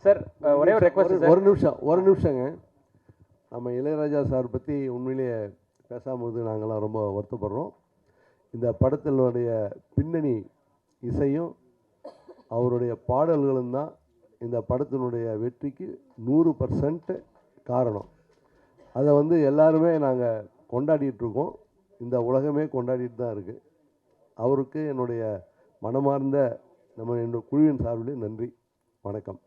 சார். ஒரே ஒரு ரெக்வஸ்ட். ஒரு நிமிஷங்க. நம்ம இளையராஜா சார் பற்றி உண்மையிலேயே பேசாமல் நாங்கள்லாம் ரொம்ப வருத்தப்படுறோம். இந்த படத்தினுடைய பின்னணி இசையும் அவருடைய பாடல்களும் தான் இந்த படத்தினுடைய வெற்றிக்கு 100% காரணம். அதை வந்து எல்லாருமே நாங்கள் கொண்டாடிட்டுருக்கோம், இந்த உலகமே கொண்டாடிட்டு தான் இருக்குது. அவருக்கு என்னுடைய மனமார்ந்த என்னுடைய குழுவின் சார்பில் நன்றி, வணக்கம்.